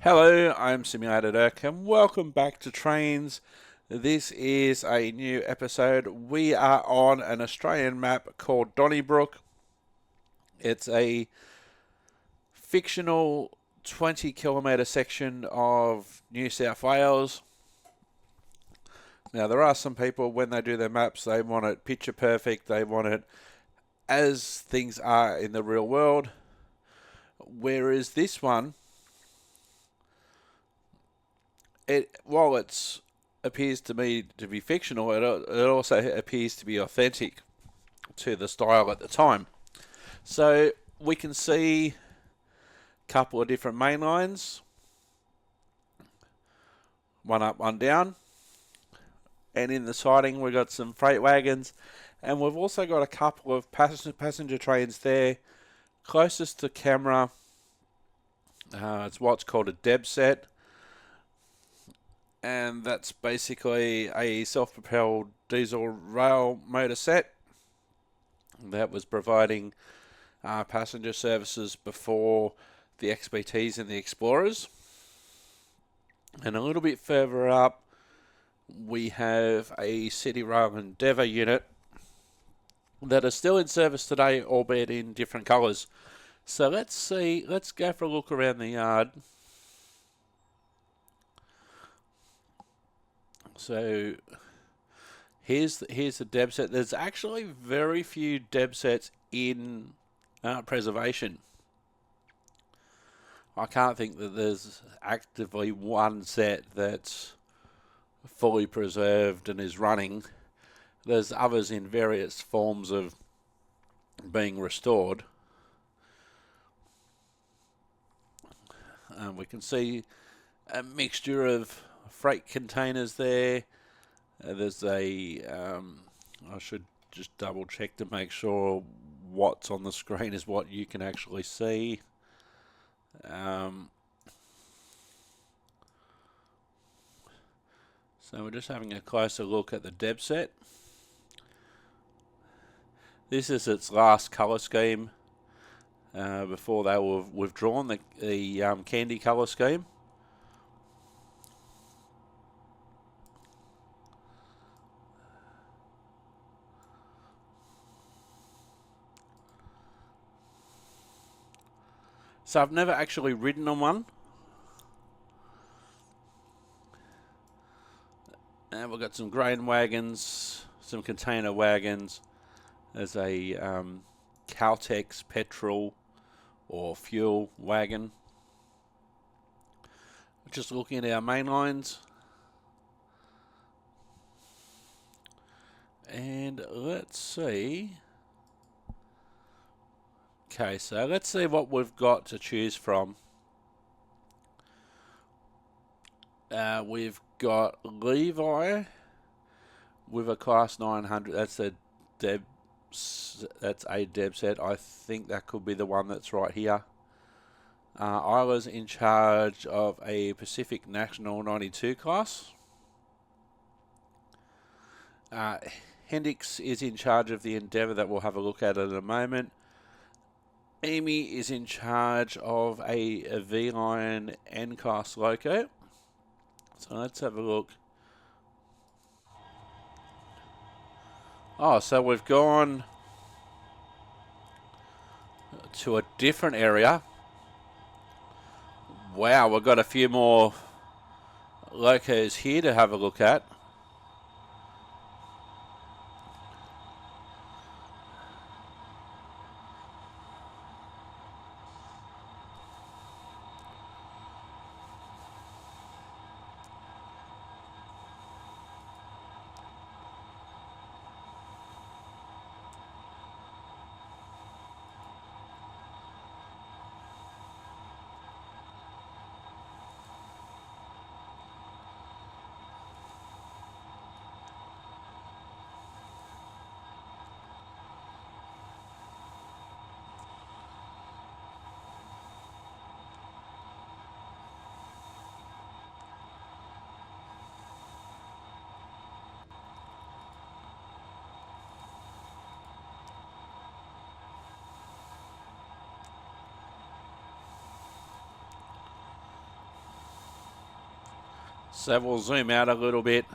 Hello, I'm Simulator Dirk and welcome back to Trainz. This is a new episode. We are on an Australian map called Donnybrook. It's a fictional 20 kilometre section of New South Wales. Now, there are some people, when they do their maps, they want it picture perfect. They want it as things are in the real world. Whereas this one, while it appears to me to be fictional, it also appears to be authentic to the style at the time. So we can see a couple of different main lines, one up, one down, and in the siding we've got some freight wagons, and we've also got a couple of passenger trains there. Closest to camera, it's what's called a Deb set. And that's basically a self-propelled diesel rail motor set that was providing passenger services before the XBTs and the Explorers. And a little bit further up, we have a City Rail Endeavour unit that is still in service today, albeit in different colours. So let's go for a look around the yard. So here's the Deb set. There's actually very few Deb sets in preservation. I can't think that there's actively one set that's fully preserved and is running. There's others in various forms of being restored. We can see a mixture of freight containers there. There's a I should just double check to make sure what's on the screen is what you can actually see. So we're just having a closer look at the Deb set. This is its last colour scheme before they were withdrawn, the candy colour scheme. So I've never actually ridden on one. And we've got some grain wagons, some container wagons. There's a Caltex petrol or fuel wagon. Just looking at our main lines. And let's see. Okay, so let's see what we've got to choose from. We've got Levi with a Class 900. That's a Deb set. I think that could be the one that's right here. I was in charge of a Pacific National 92 class. Hendrix is in charge of the Endeavour that we'll have a look at in a moment. Amy is in charge of a V-Line N-Class loco. So let's have a look. Oh, so we've gone to a different area. Wow, we've got a few more locos here to have a look at. So we'll zoom out a little bit.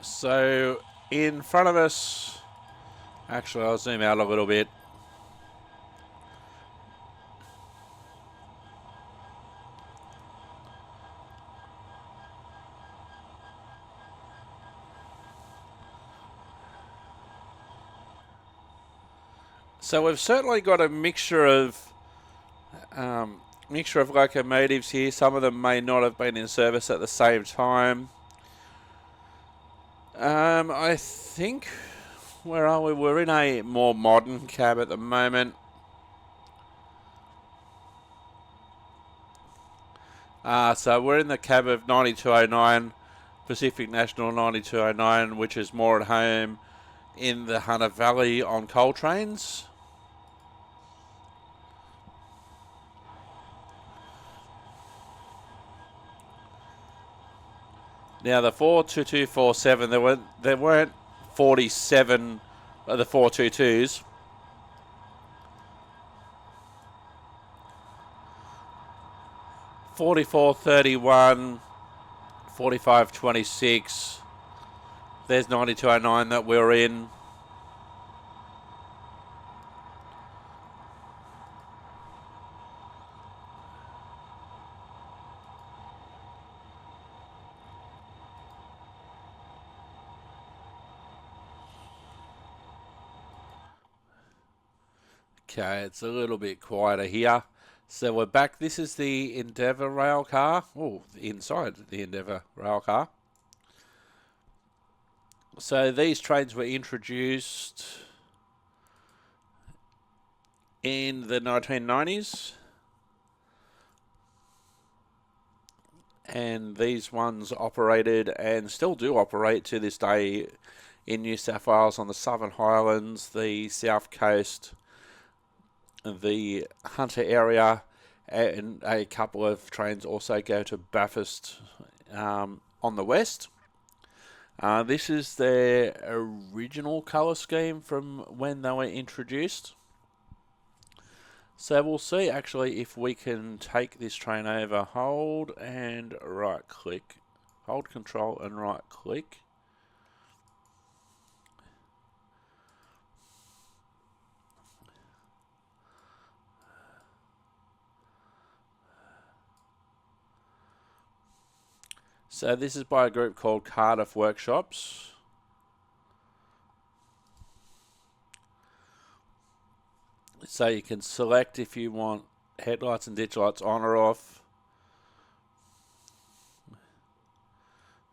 So in front of us, actually I'll zoom out a little bit. So we've certainly got a mixture of locomotives here. Some of them may not have been in service at the same time. I think, where are we? We're in a more modern cab at the moment. So we're in the cab of 9209, Pacific National 9209, which is more at home in the Hunter Valley on coal trains. Now the 42247, there weren't 47 of the 422s. $44.31, $45.26. There's 9209 that we're in. Okay, it's a little bit quieter here. So we're back. This is the Endeavour rail car. Oh, inside the Endeavour rail car. So these trains were introduced in the 1990s. And these ones operated and still do operate to this day in New South Wales on the Southern Highlands, the South Coast, the Hunter area, and a couple of trains also go to Bathurst on the west. This is their original colour scheme from when they were introduced. So we'll see actually if we can take this train over. Hold and right click. Hold control and right click. So this is by a group called Cardiff Workshops. So you can select if you want headlights and ditch lights on or off.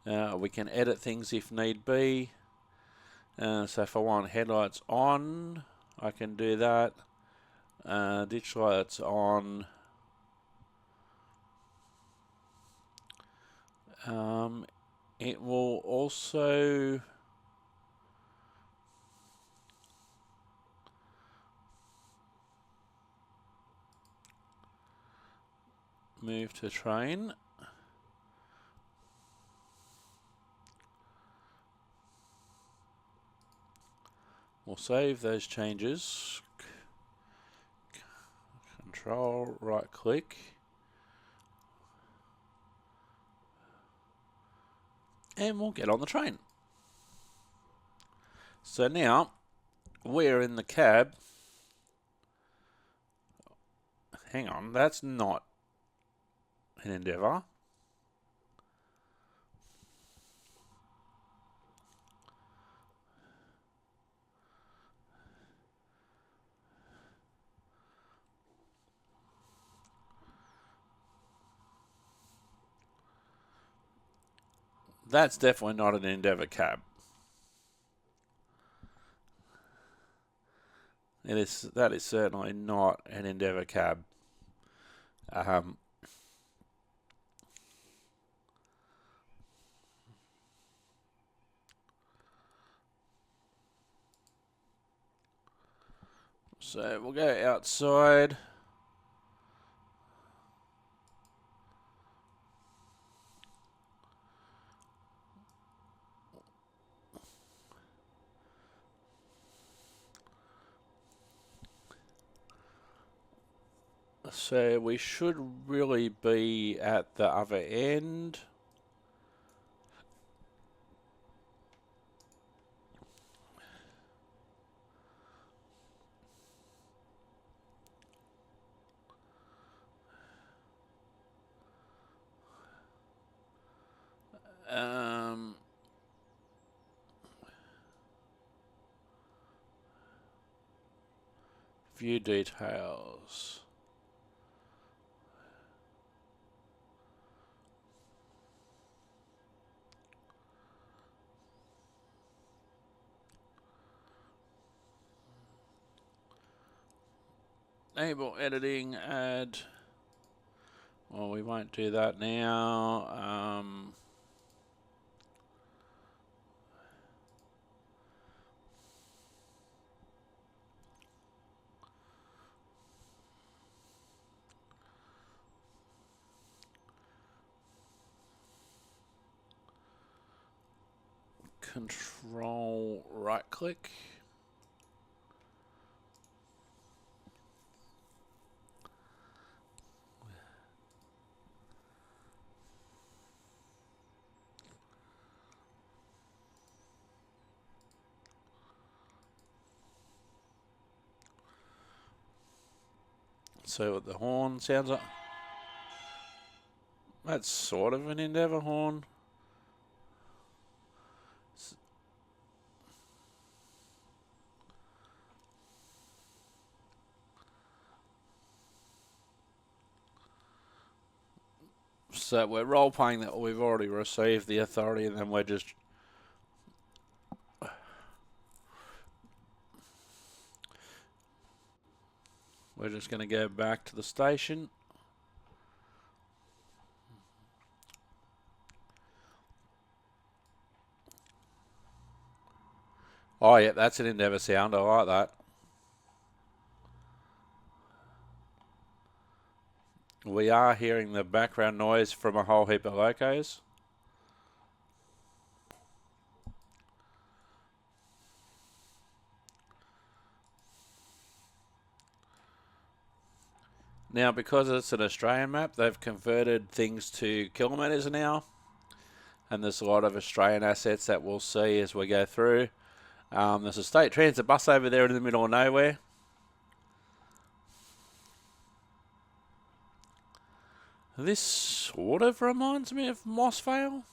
We can edit things if need be. So if I want headlights on, I can do that. Ditch lights on. It will also move to train. We'll save those changes. Control, right click. And we'll get on the train. So now we're in the cab. Hang on, that's not an Endeavour. That's definitely not an Endeavour cab. That is certainly not an Endeavour cab. So we'll go outside. So we should really be at the other end. View details. Enable editing, add. Well, we won't do that now. Control right click. See what the horn sounds like. That's sort of an Endeavour horn. So we're role playing that we've already received the authority, and then we're just going to go back to the station. Oh yeah, that's an Endeavour sound. I like that. We are hearing the background noise from a whole heap of locos. Now, because it's an Australian map, they've converted things to kilometres now. And there's a lot of Australian assets that we'll see as we go through. There's a state transit bus over there in the middle of nowhere. This sort of reminds me of Mossvale.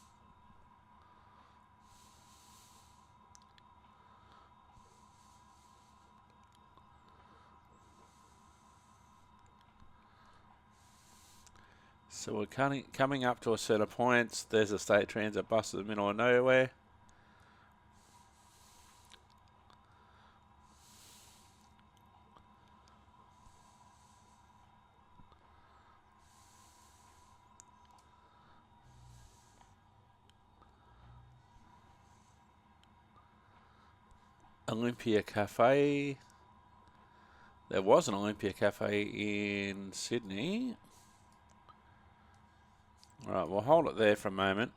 So we're coming up to a set of points. There's a state transit bus in the middle of nowhere. Olympia Cafe. There was an Olympia Cafe in Sydney. Alright, we'll hold it there for a moment.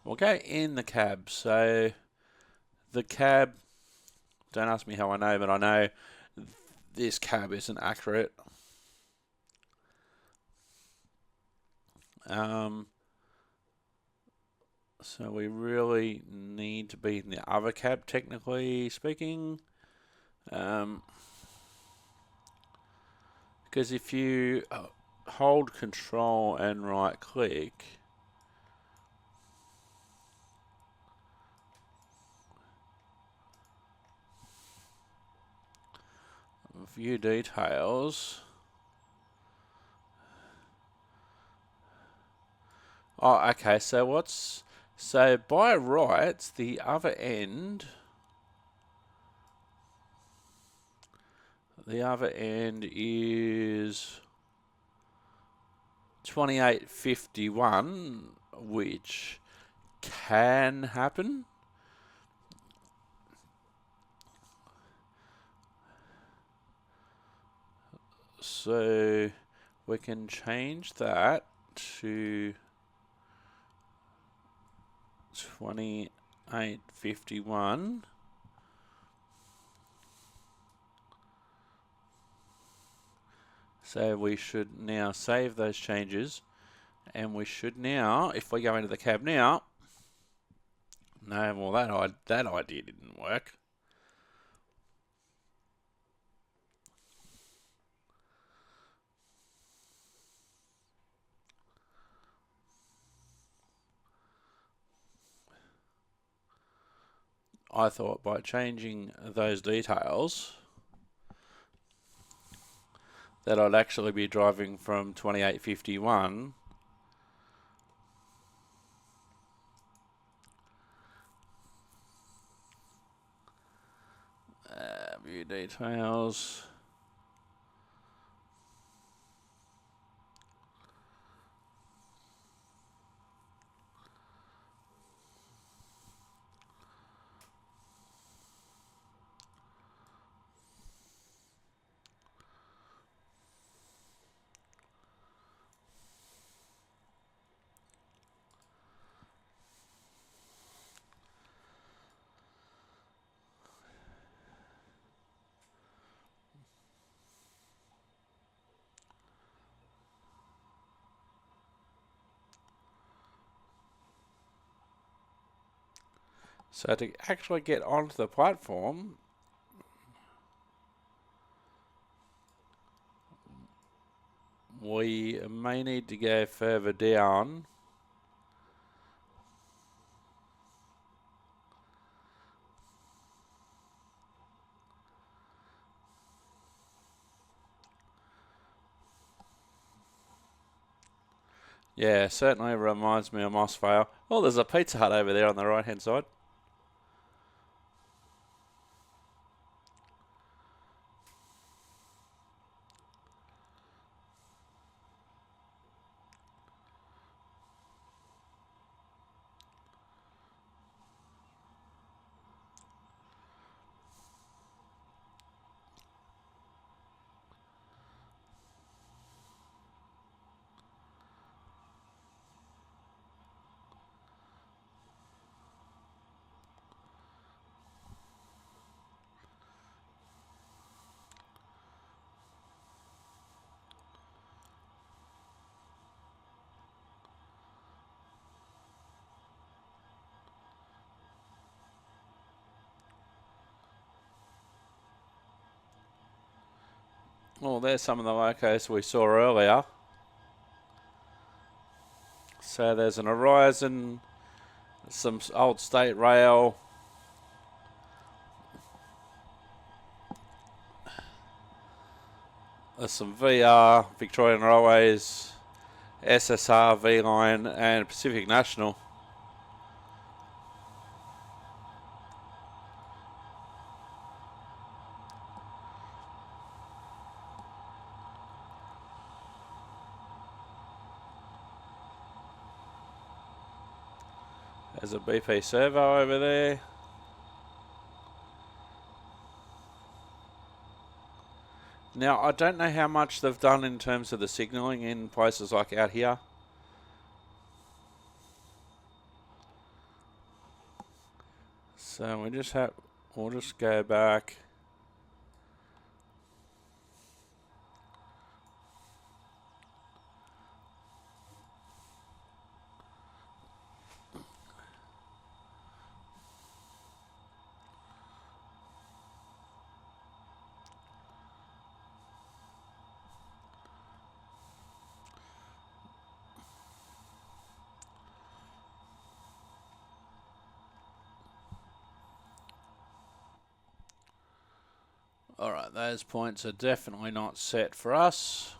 We'll go in the cab. So, the cab, don't ask me how I know, but I know this cab isn't accurate. So we really need to be in the other cab, technically speaking. Because if you hold control and right click, view details. Oh, okay, so by rights, the other end The other end is 28.51, which can happen. So we can change that to 28.51. So we should now save those changes, and we should now, if we go into the cab now, no, well that idea didn't work. I thought by changing those details that I'd actually be driving from 28.51 view details. So to actually get onto the platform, we may need to go further down. Yeah, certainly reminds me of Mossvale. Oh, there's a Pizza Hut over there on the right-hand side. Oh, there's some of the locos we saw earlier. So there's an Horizon, some old State Rail, there's some VR, Victorian Railways, SSR, V-Line, and Pacific National. There's a BP Servo over there. Now, I don't know how much they've done in terms of the signalling in places like out here. So we'll just go back. Alright, those points are definitely not set for us.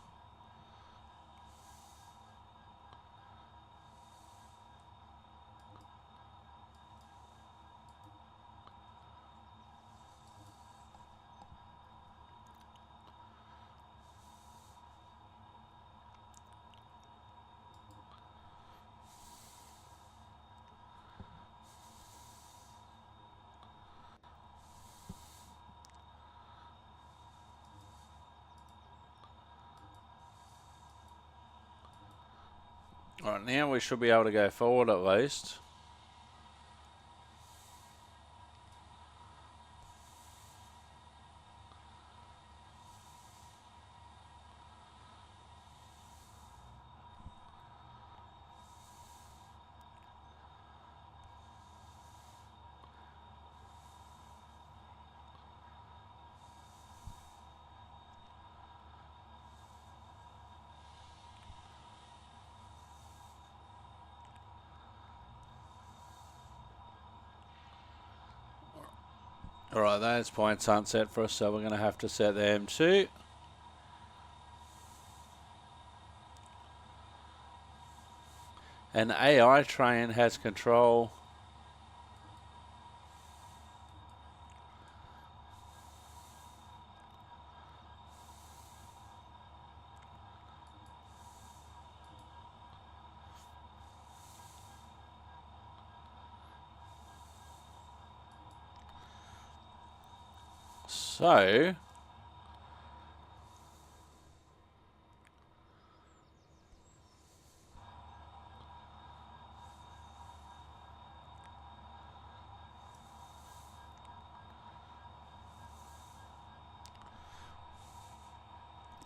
Right, now we should be able to go forward at least. Alright, those points aren't set for us, so we're going to have to set them too. An AI train has control. So,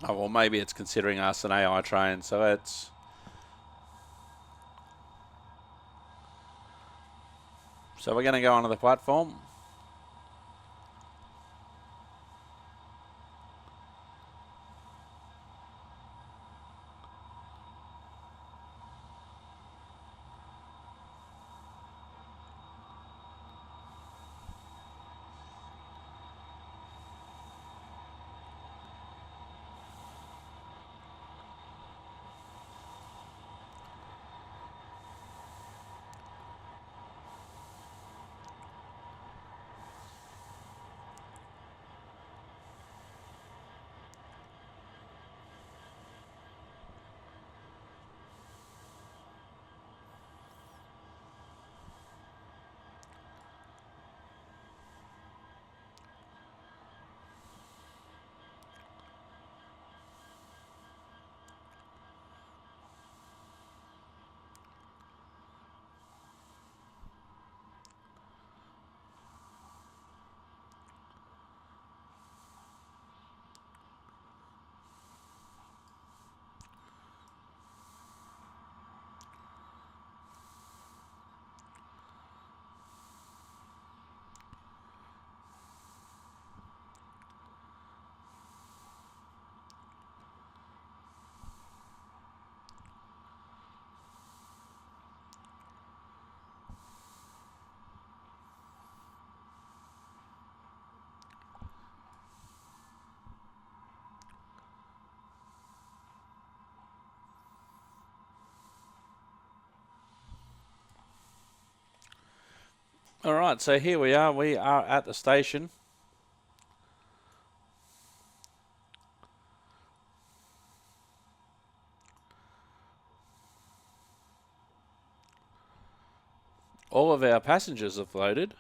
oh, well, maybe it's considering us an AI train, so it's... So we're going to go onto the platform. Alright, so here we are. We are at the station. All of our passengers have loaded.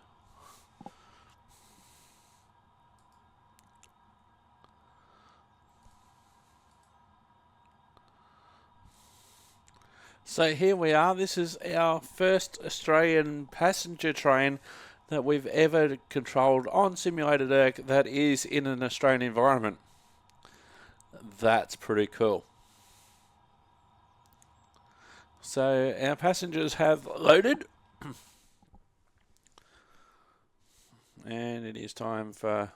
So here we are. This is our first Australian passenger train that we've ever controlled on simulated Earth that is in an Australian environment. That's pretty cool. So our passengers have loaded. And it is time for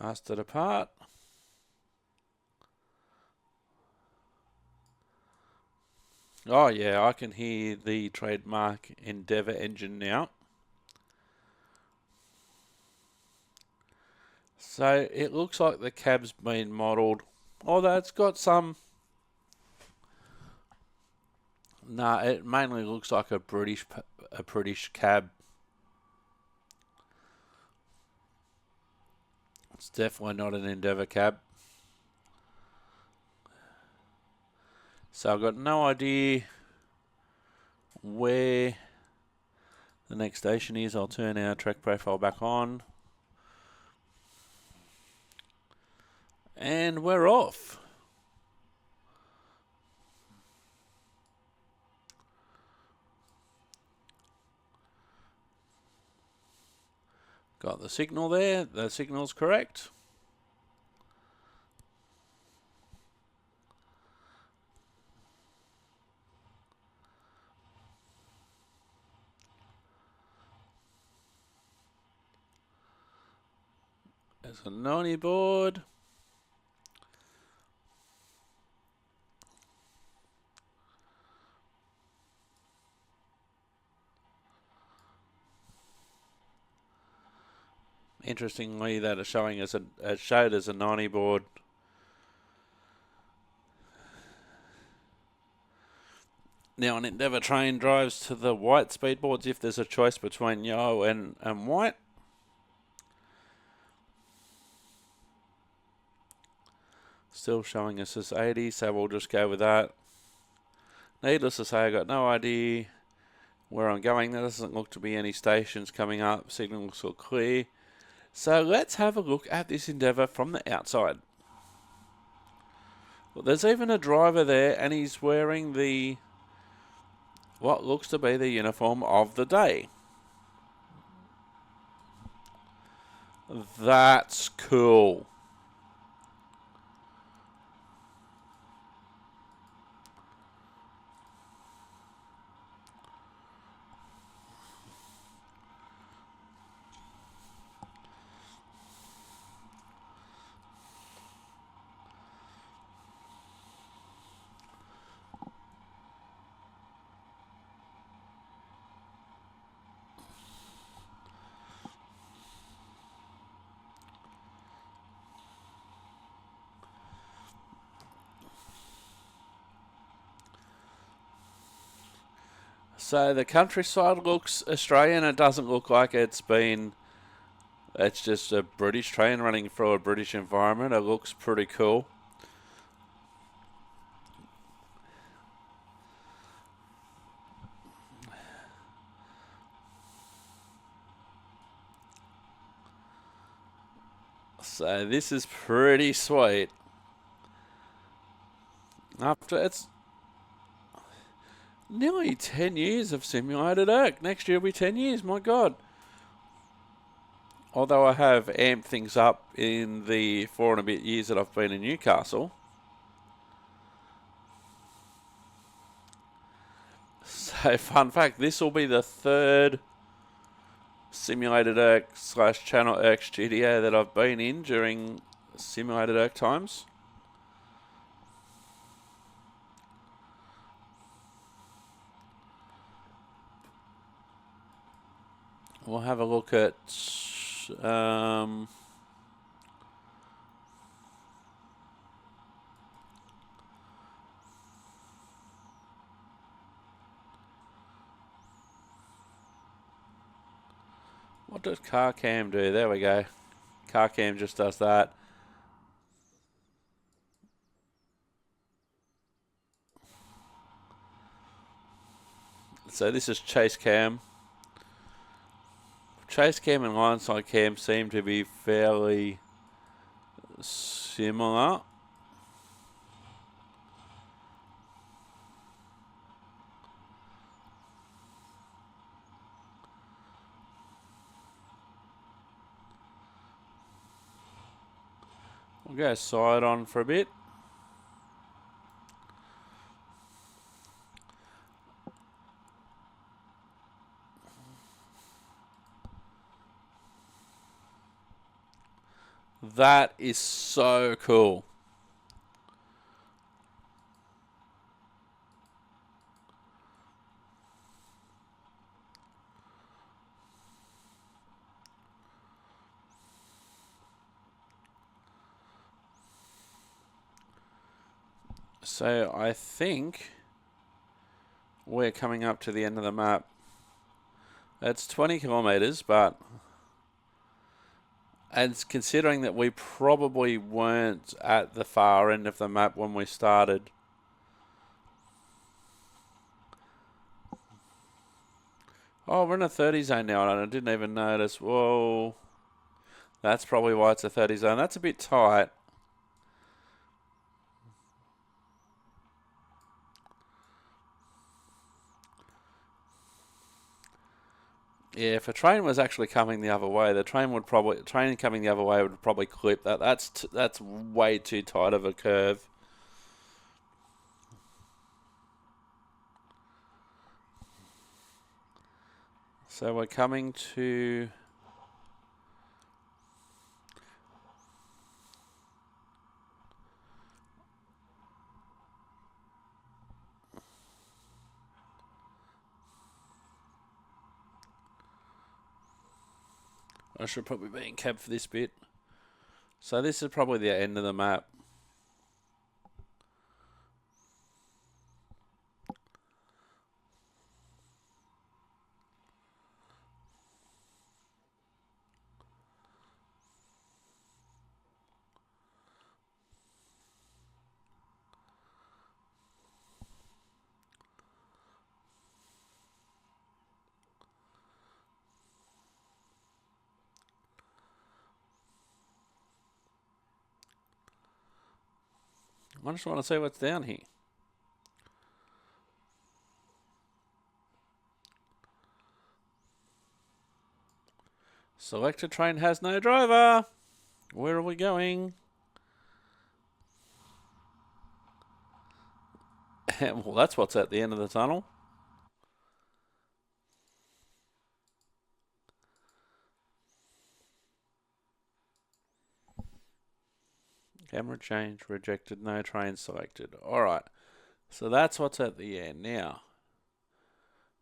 us to depart. Oh yeah, I can hear the trademark Endeavour engine now. So it looks like the cab's been modelled, although it's got some... Nah, it mainly looks like a British cab. It's definitely not an Endeavour cab. So I've got no idea where the next station is. I'll turn our track profile back on. And we're off. Got the signal there. The signal's correct. There's a noni board. Interestingly, that is showing as showed as a 90 board. Now, an Endeavour train drives to the white speedboards if there's a choice between yellow and white. Still showing us as 80, so we'll just go with that. Needless to say, I got no idea where I'm going. There doesn't look to be any stations coming up. Signal looks all clear. So let's have a look at this Endeavour from the outside. Well, there's even a driver there, and he's wearing what looks to be the uniform of the day. That's cool. So the countryside looks Australian. It doesn't look like it's just a British train running through a British environment. It looks pretty cool. So this is pretty sweet. It's nearly 10 years of simulated Earth. Next year will be 10 years, my God. Although I have amped things up in the 4 and a bit years that I've been in Newcastle. So, fun fact, this will be the third simulated Earth / Channel Earth studio that I've been in during simulated Earth times. We'll have a look at what does car cam do? There we go. Car cam just does that. So this is chase cam. Chase cam and line side cam seem to be fairly similar. We'll go side on for a bit. That is so cool. So I think we're coming up to the end of the map. It's 20 kilometres, and considering that we probably weren't at the far end of the map when we started. Oh, we're in a 30 zone now, and I didn't even notice. Whoa. That's probably why it's a 30 zone. That's a bit tight. Yeah, if a train was actually coming the other way, the train coming the other way would probably clip that. That's way too tight of a curve. So we're coming to... I should probably be in cab for this bit. So this is probably the end of the map. I just want to see what's down here. Selected train has no driver. Where are we going? Well, that's what's at the end of the tunnel. Camera change, rejected, no train selected. Alright, so that's what's at the end. Now,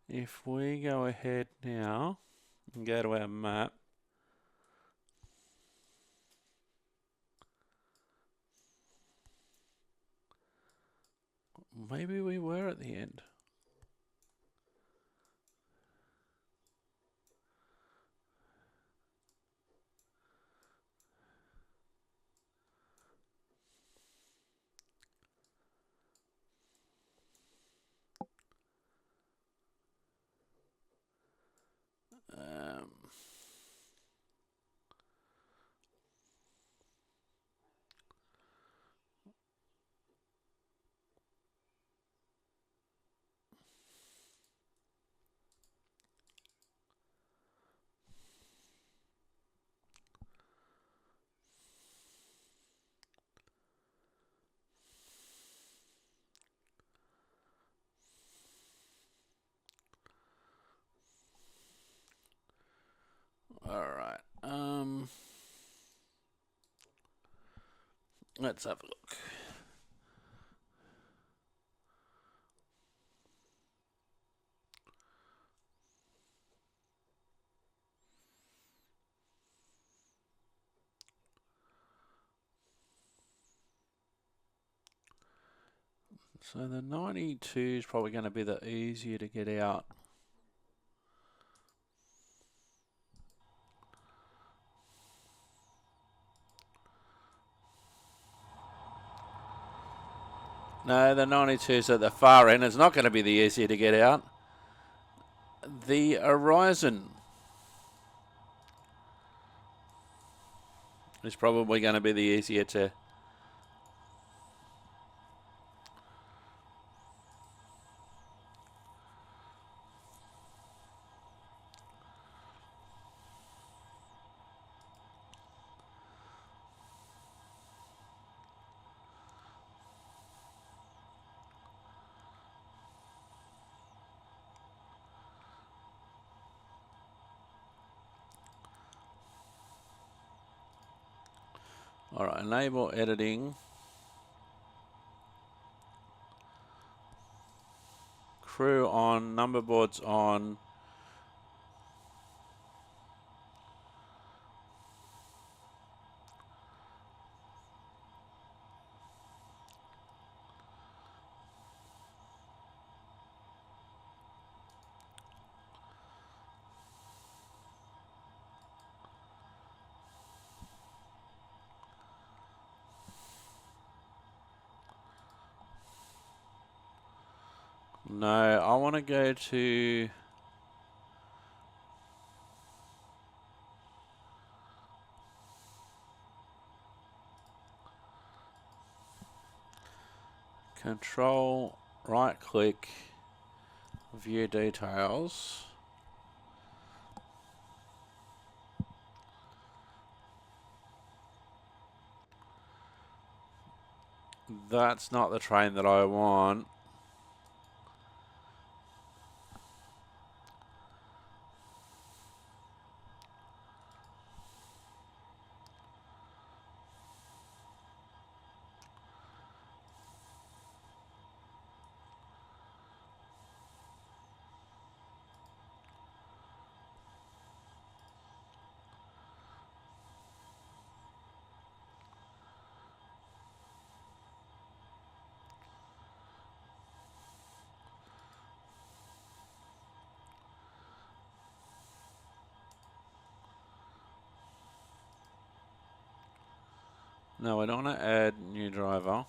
if we go ahead now and go to our map, maybe we were at the end. Alright, let's have a look. So the 92 is probably going to be the easier to get out. No, the 92 is at the far end. It's not going to be the easier to get out. The Horizon is probably going to be the easier to... Alright, enable editing. Crew on, number boards on. No, I want to go to... Control, right click, view details. That's not the train that I want. No, I don't want to add new driver.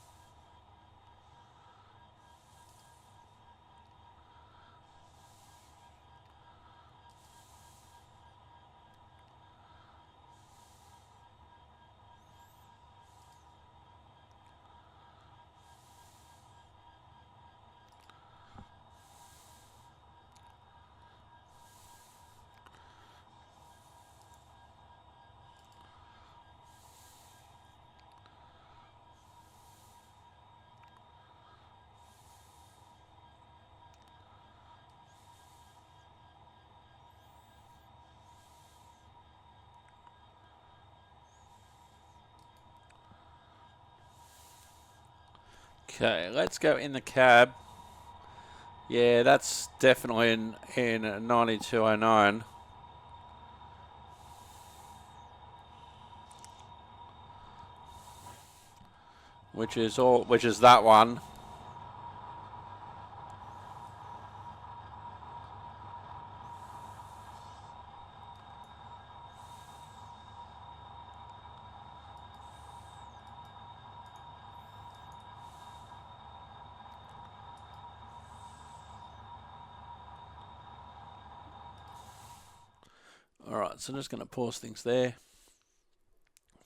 Okay, let's go in the cab. Yeah, that's definitely in 9209. Which is that one. Alright, so I'm just going to pause things there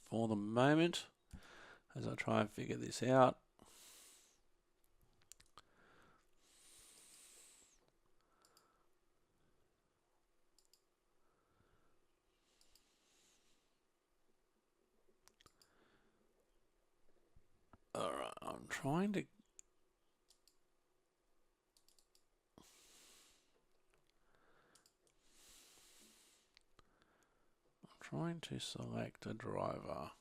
for the moment as I try and figure this out. Alright, I'm trying to select a driver.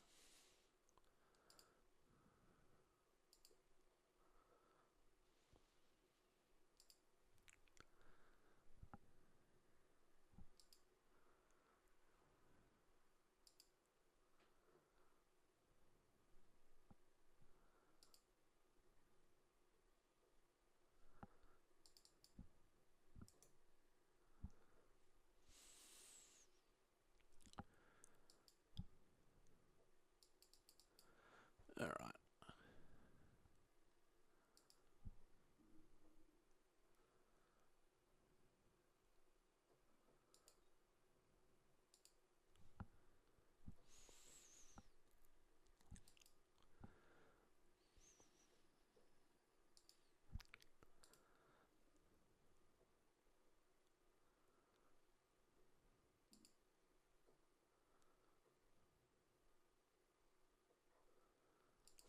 Alright.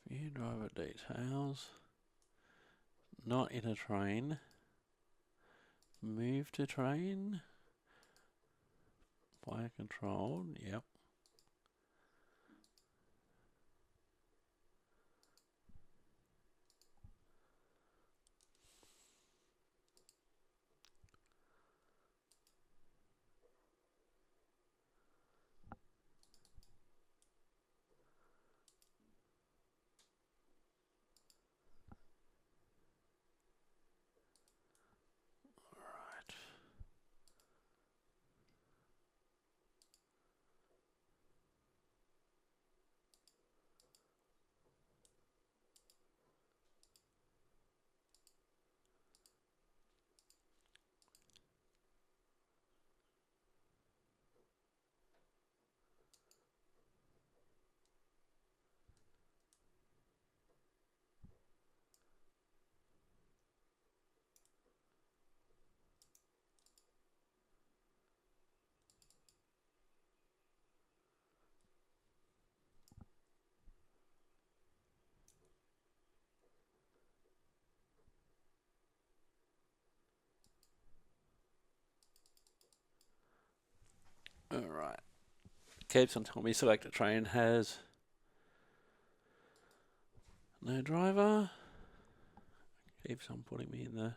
View driver details. Not in a train. Move to train. Player controlled. Yep. Alright. Alright. Keeps on telling me select a train has no driver. Keeps on putting me in the...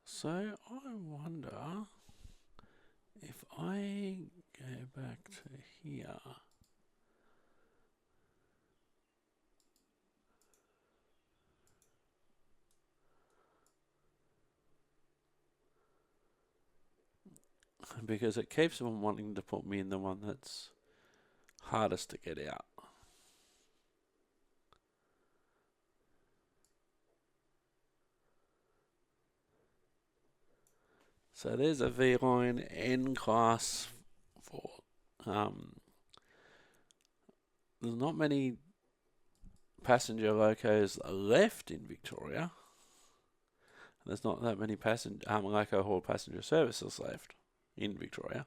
So I wonder if I go back to here. Because it keeps on wanting to put me in the one that's hardest to get out. So there's a V-line N class for. There's not many passenger locos left in Victoria. There's not that many loco haul passenger services left in Victoria.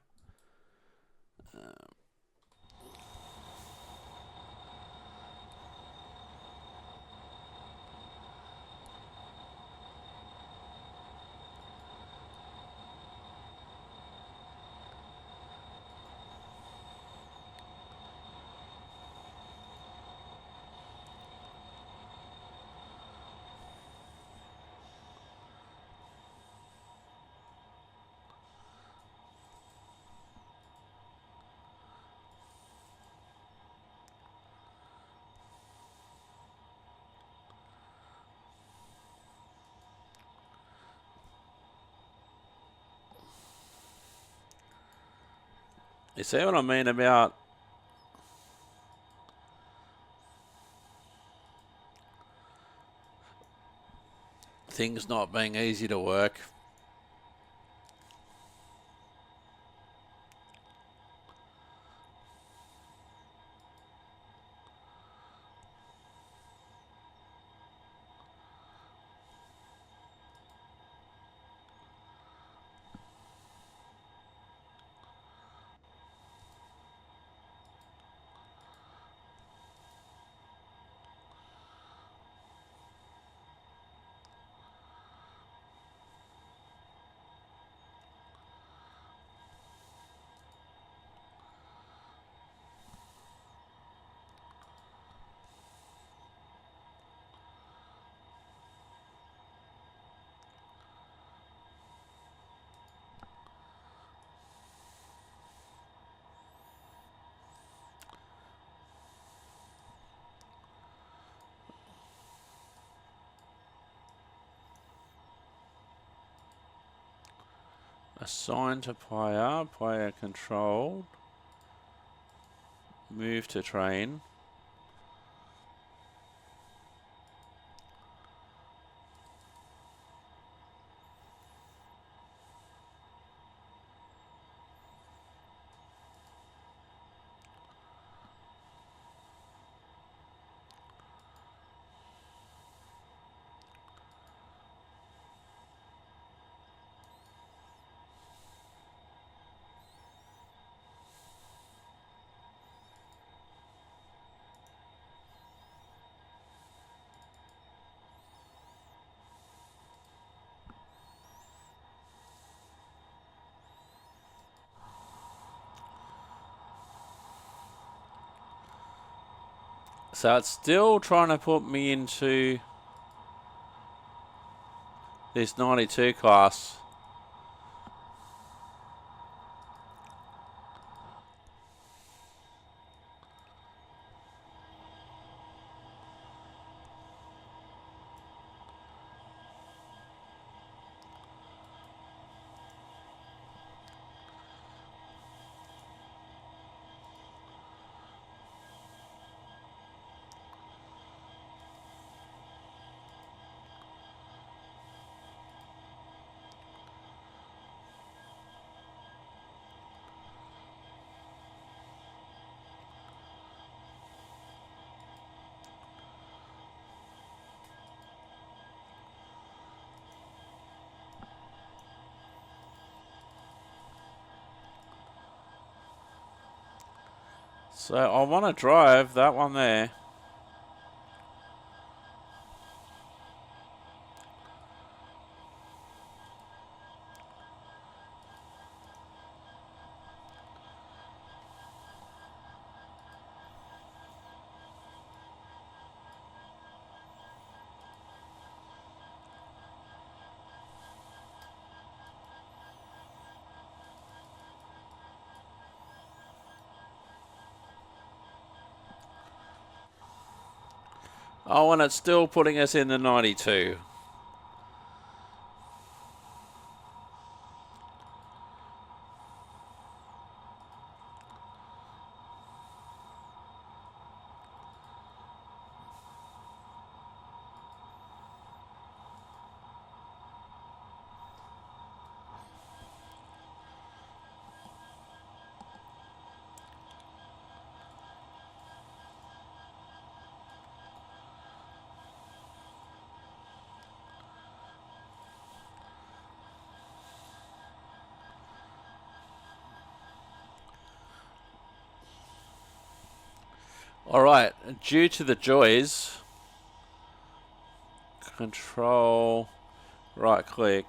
You see what I mean about things not being easy to work? Assign to player controlled, move to train. So it's still trying to put me into this 92 class. So I want to drive that one there. Oh, and it's still putting us in the 92. All right, due to the joys, control, right click.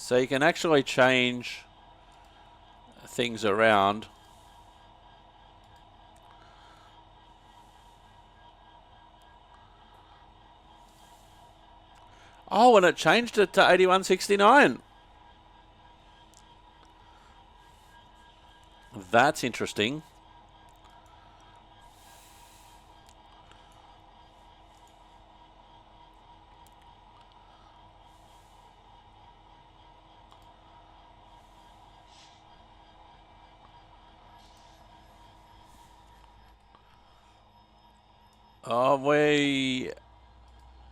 So you can actually change things around. Oh, and it changed it to 8169. That's interesting. Oh,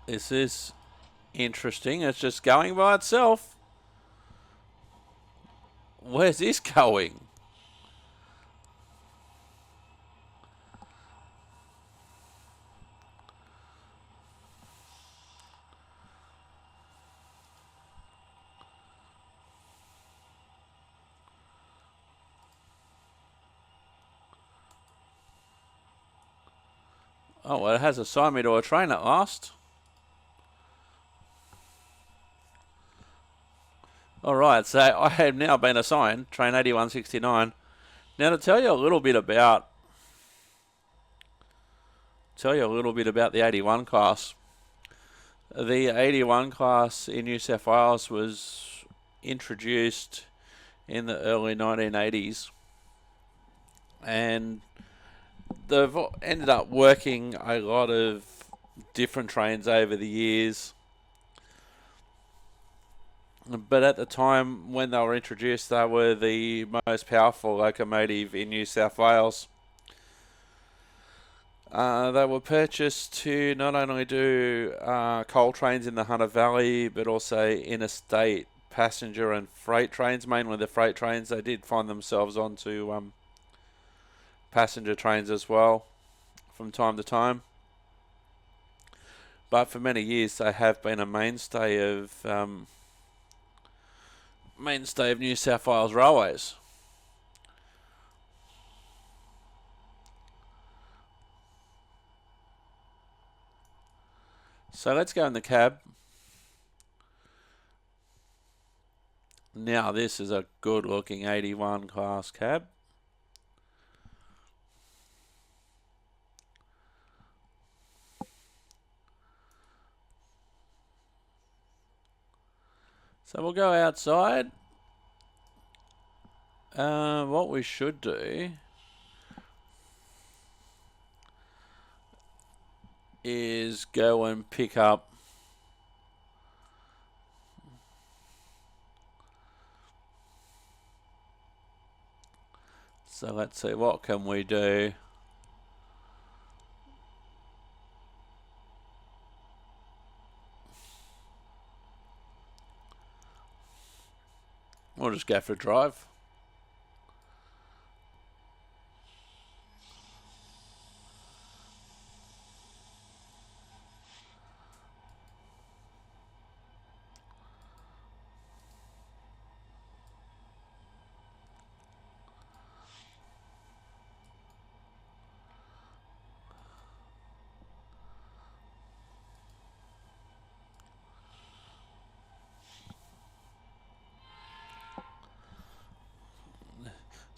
is this interesting? It's just going by itself. Where's this going? Oh, well, it has assigned me to a train at last. All right, so I have now been assigned train 8169. Now to tell you a little bit about the 81 class. The 81 class in New South Wales was introduced in the early 1980s, and they've ended up working a lot of different trains over the years. But at the time when they were introduced, they were the most powerful locomotive in New South Wales. They were purchased to not only do coal trains in the Hunter Valley, but also interstate passenger and freight trains. Mainly the freight trains. They did find themselves onto passenger trains as well from time to time. But for many years, they have been a mainstay of New South Wales railways. So let's go in the cab. Now this is a good looking 81 class cab. So we'll go outside. What we should do is go and pick up So let's see, what can we do? We'll just go for a drive.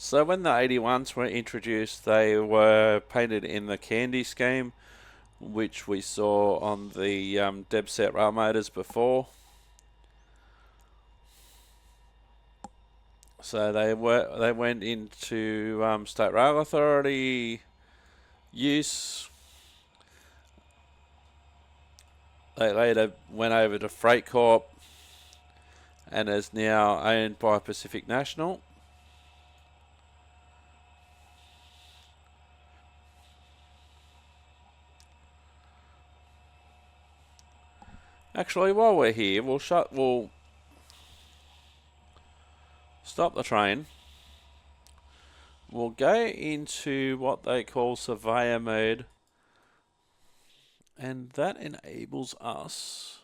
So when the 81s were introduced, they were painted in the candy scheme, which we saw on the Deb set rail motors before. So they went into State Rail Authority use. They later went over to Freight Corp and is now owned by Pacific National. Actually, while we're here, we'll stop the train. We'll go into what they call surveyor mode, and that enables us,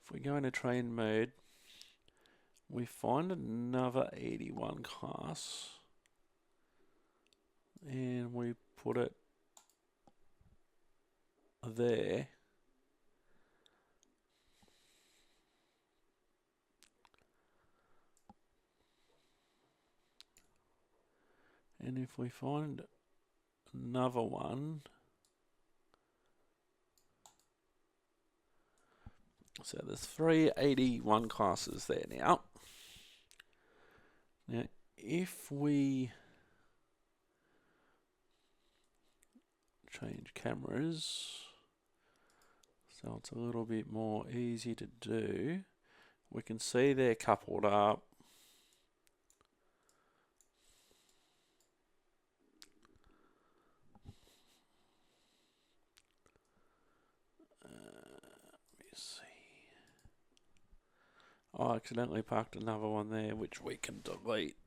if we go into train mode, we find another 81 class and we put it there. And if we find another one, so there's 381 classes there now. Now, if we change cameras, so it's a little bit more easy to do, we can see they're coupled up. I accidentally parked another one there, which we can delete.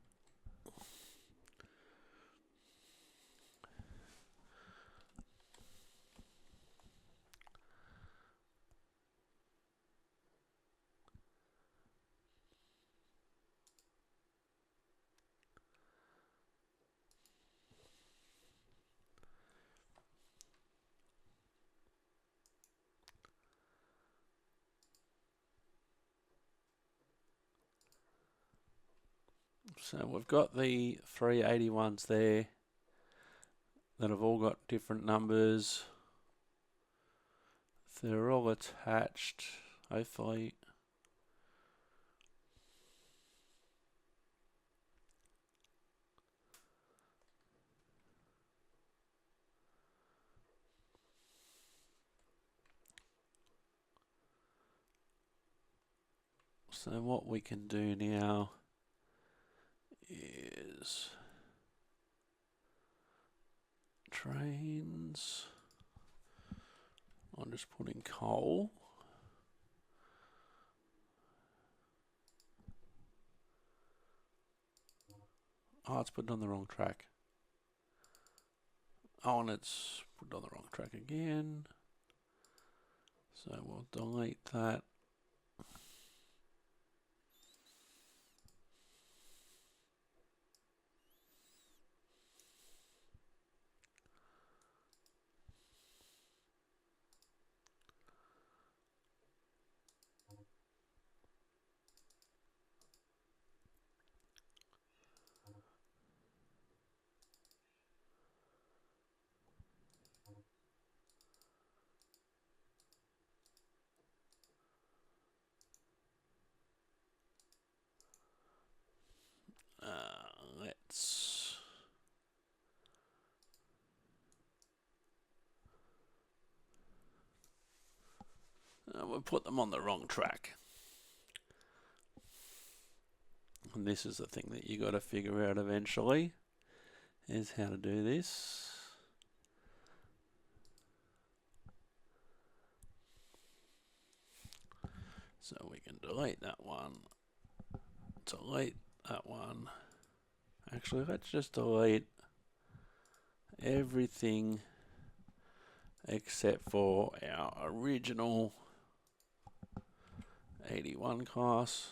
So we've got the 381s there that have all got different numbers. They're all attached, hopefully. So what we can do now is Trainz. I'm just putting coal. Oh, it's put on the wrong track. Oh, and it's put on the wrong track again. So we'll delete that. Let's we'll put them on the wrong track. And this is the thing that you got to figure out eventually, is how to do this. So we can delete that one, delete that one. Actually, let's just delete everything except for our original 81 class.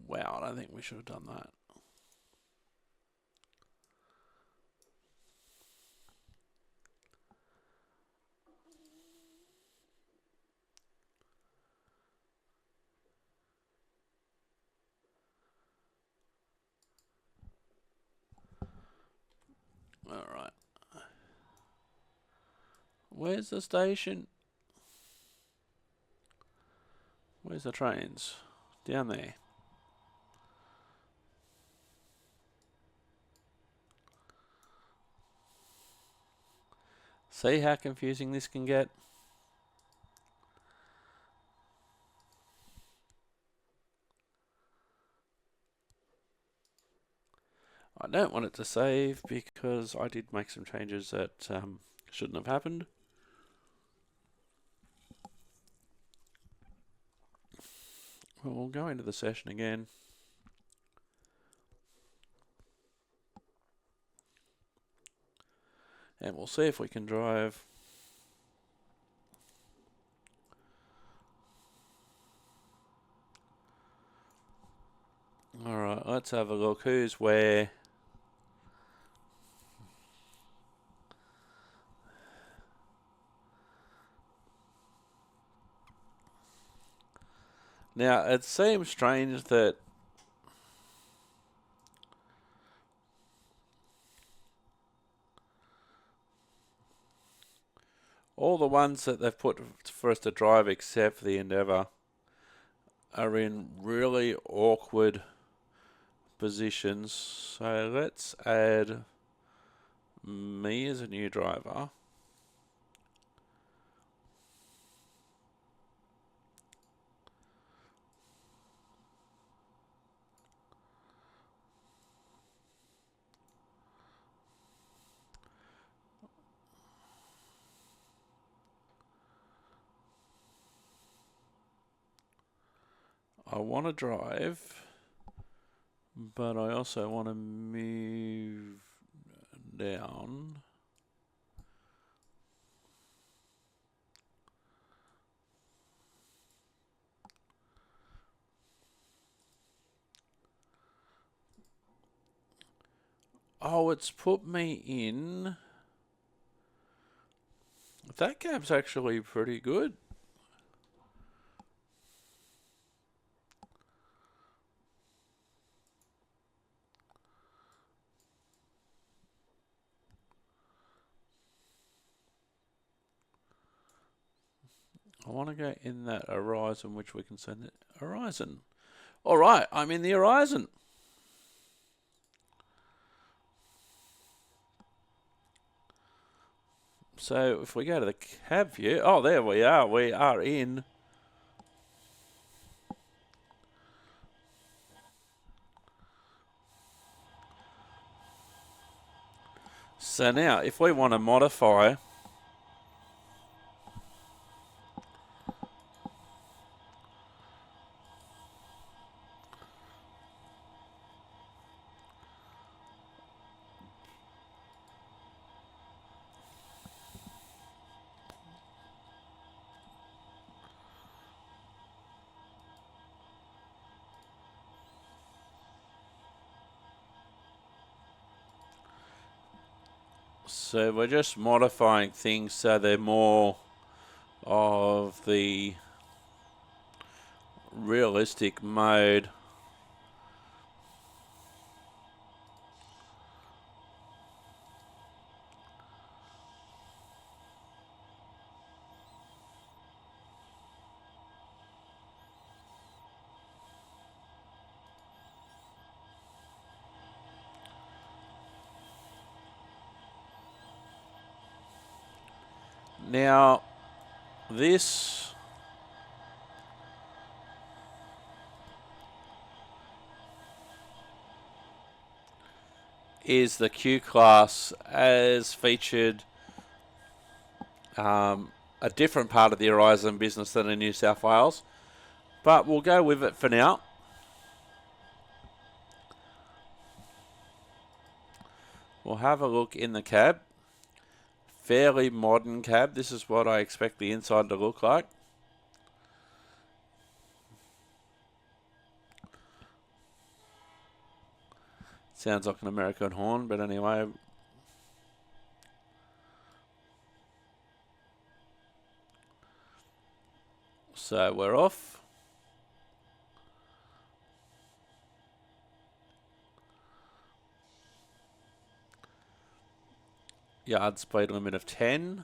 Wow, I don't think we should have done that. Alright. Where's the station? Where's the trains? Down there. See how confusing this can get? I don't want it to save because I did make some changes that shouldn't have happened. We'll go into the session again. And we'll see if we can drive. Alright, let's have a look. Who's where? Now, it seems strange that all the ones that they've put for us to drive except for the Endeavour are in really awkward positions. So let's add me as a new driver. I want to drive, but I also want to move down. Oh, it's put me in. That cab's actually pretty good. I want to go in that Horizon, which we can send it. Horizon. All right, I'm in the Horizon. So if we go to the cab view, oh, there we are. We are in. So now, if we want to modify, so we're just modifying things so they're more of the realistic mode. Now, this is the Q class as featured a different part of the Horizon business than in New South Wales. But we'll go with it for now. We'll have a look in the cab. Fairly modern cab. This is what I expect the inside to look like. Sounds like an American horn, but anyway. So we're off. Yard speed limit of 10.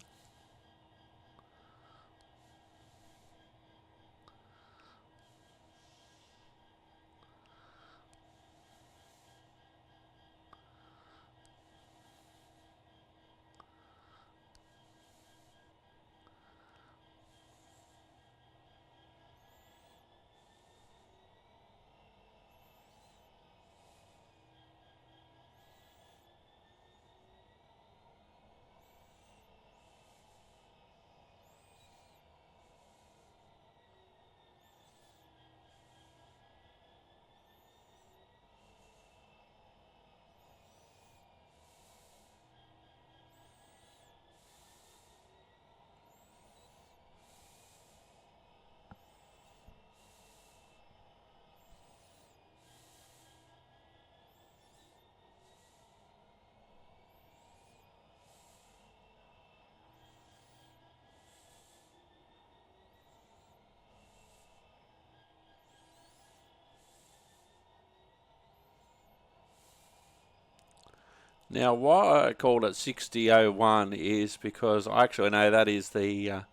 Now, why I called it 6001 is because I actually know that is the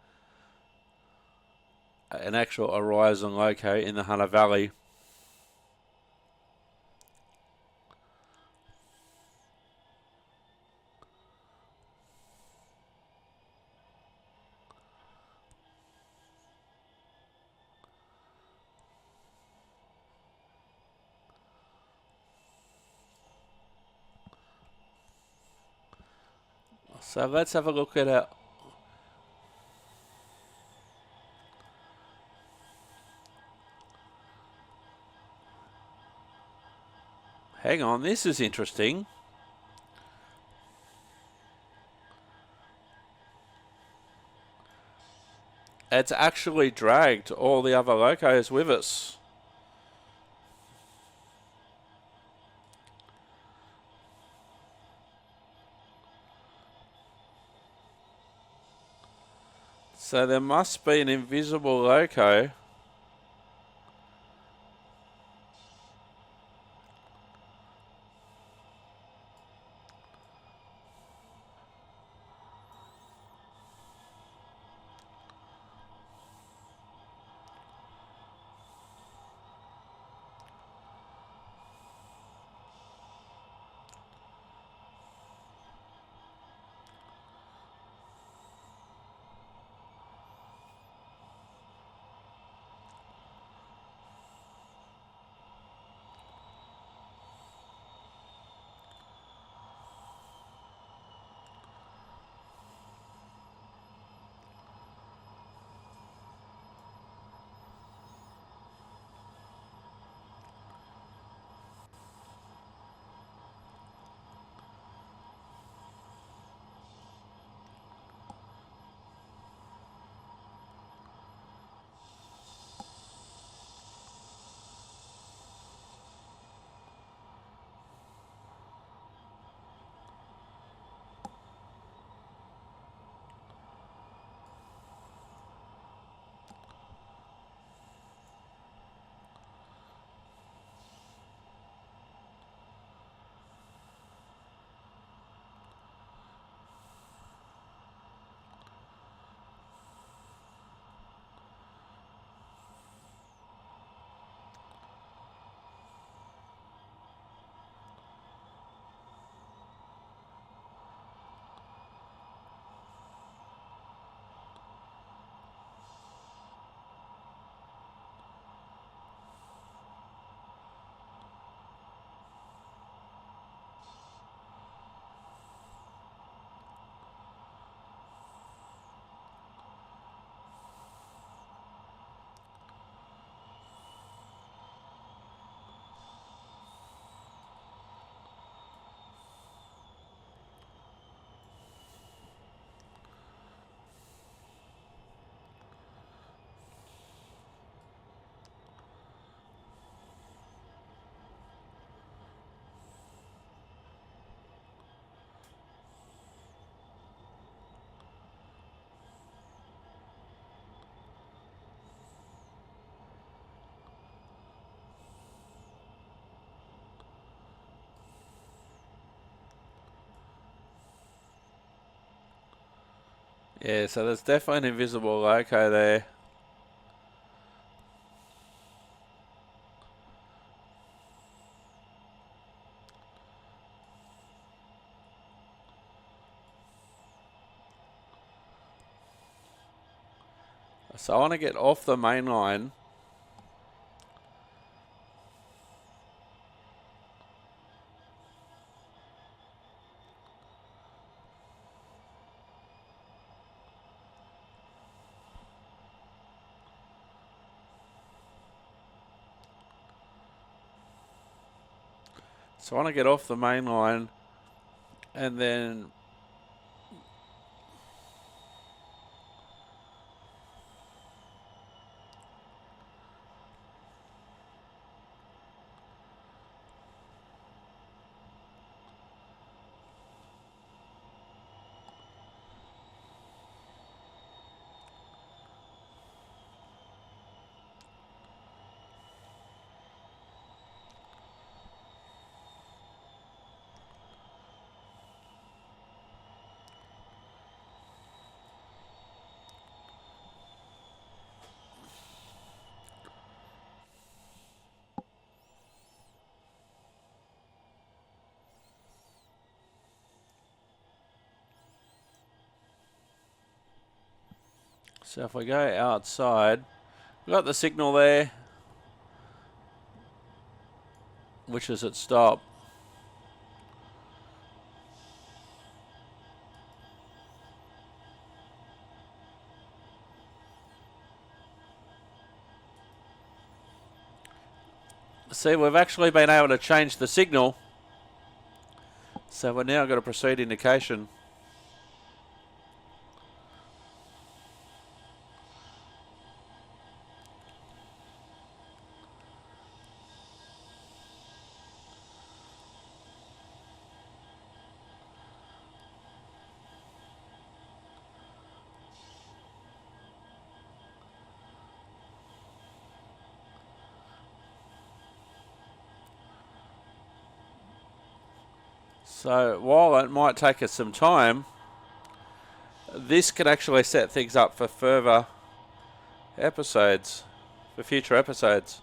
an actual Horizon loco in the Hunter Valley. So let's have a look at it. Hang on, this is interesting. It's actually dragged all the other locos with us. So there must be an invisible loco. Yeah, so there's definitely an invisible loco there. So I want to get off the main line. So I want to get off the main line and then so if we go outside, we've got the signal there, which is at stop. See, we've actually been able to change the signal. So we're now got a proceed indication. So while it might take us some time, this can actually set things up for further episodes, for future episodes.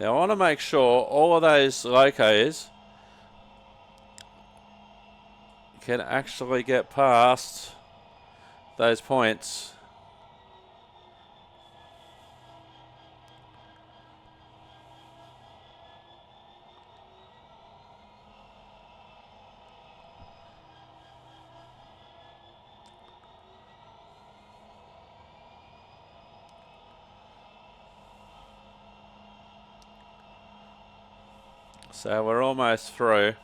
Now I want to make sure all of those locos can actually get past those points. So we're almost through.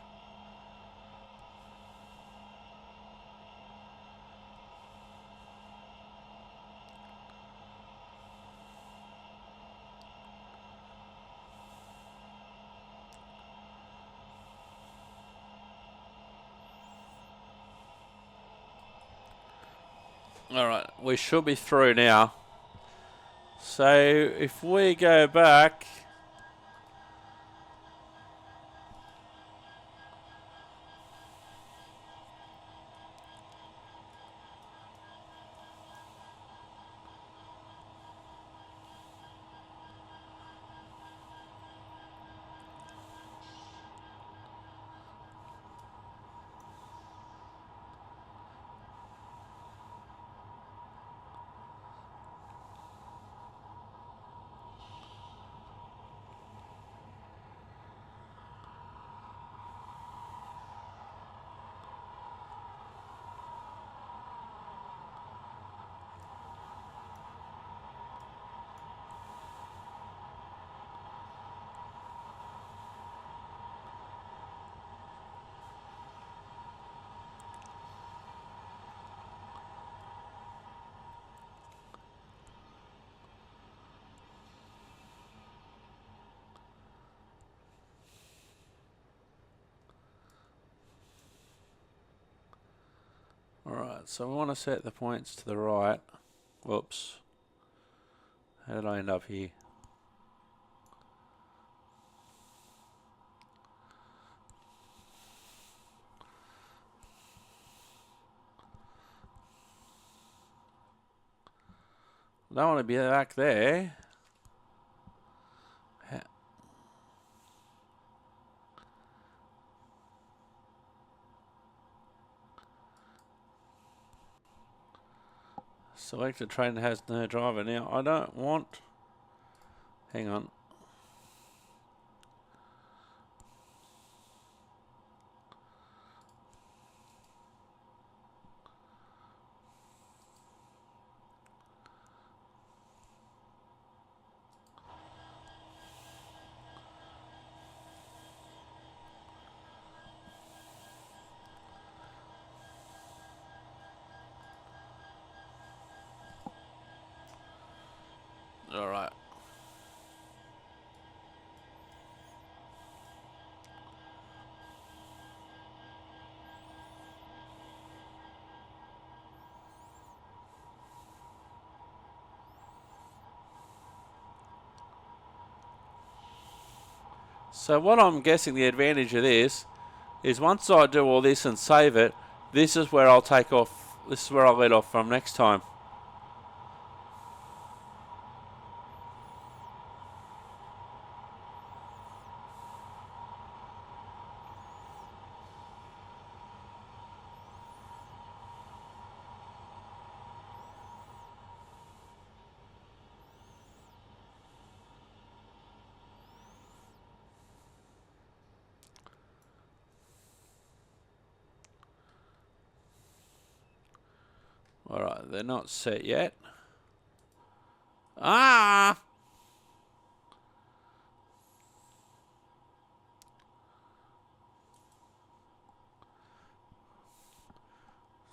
Alright, we should be through now. So if we go back, Alright, so we want to set the points to the right. Whoops. How did I end up here? I don't want to be back there. Selected train has no driver. Now, I don't want... Hang on. Alright. So what I'm guessing the advantage of this is once I do all this and save it, this is where I'll take off. This is where I'll let off from next time. Alright, they're not set yet. Ah!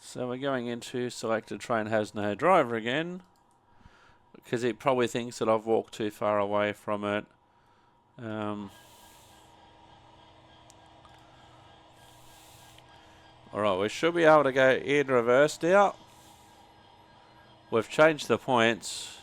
So we're going into selected train has no driver again. Because it probably thinks that I've walked too far away from it. Alright, we should be able to go in reverse now. We've changed the points.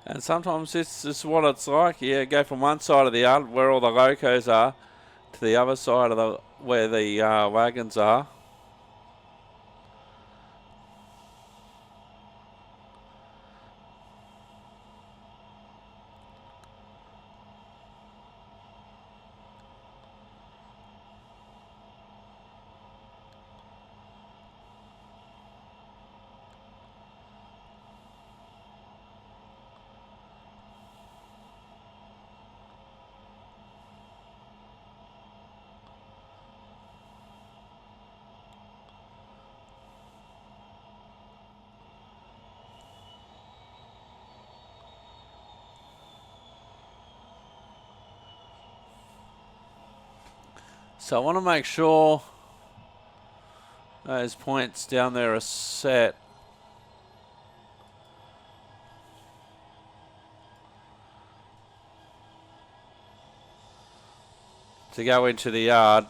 And sometimes this is what it's like. You go from one side of the yard where all the locos are to the other side of the where the wagons are. So I want to make sure those points down there are set. To go into the yard.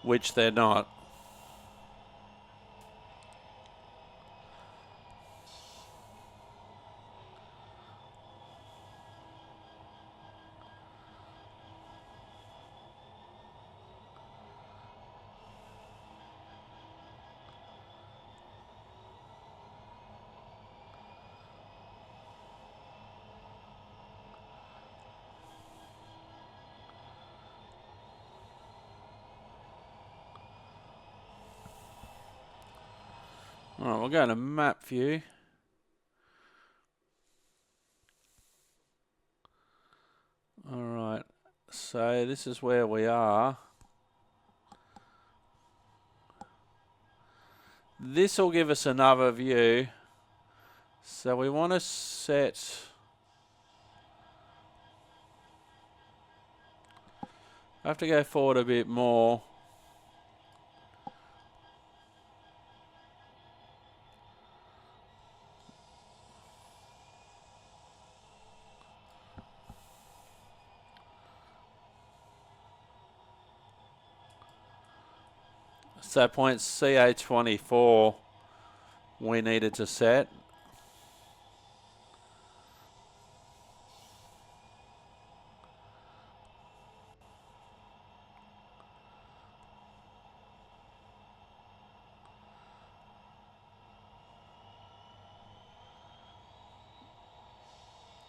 Which they're not. Alright, we'll go to map view. Alright, so this is where we are. This will give us another view. So we want to set... I have to go forward a bit more. So point CA24 we needed to set.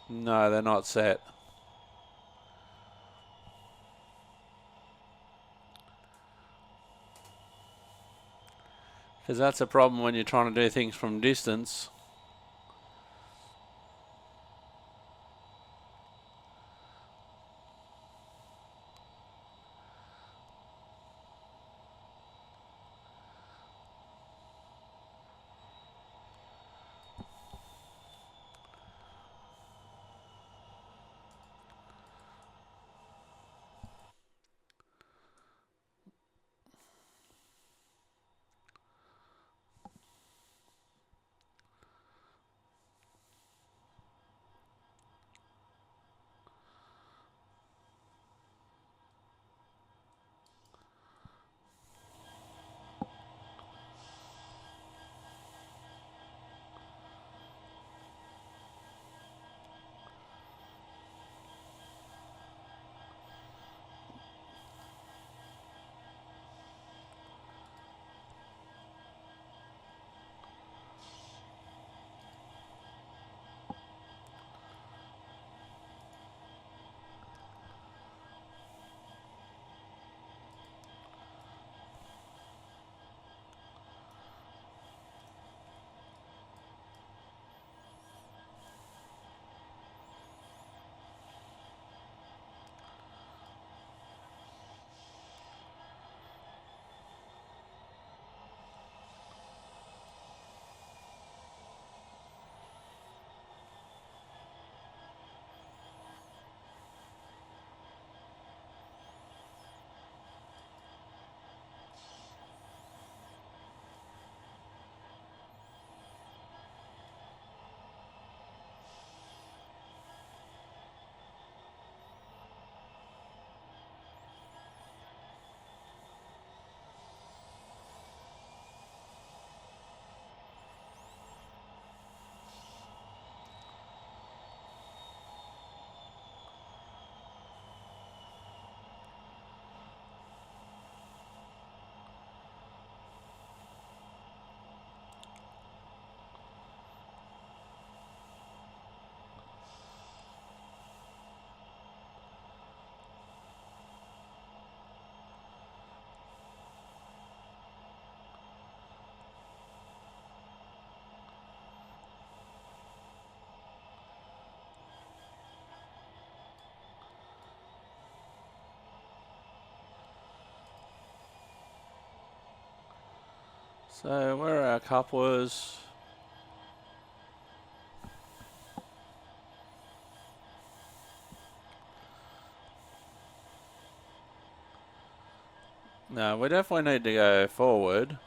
No, they're not set. Because that's a problem when you're trying to do things from distance. So where are our couplers? No, we definitely need to go forward.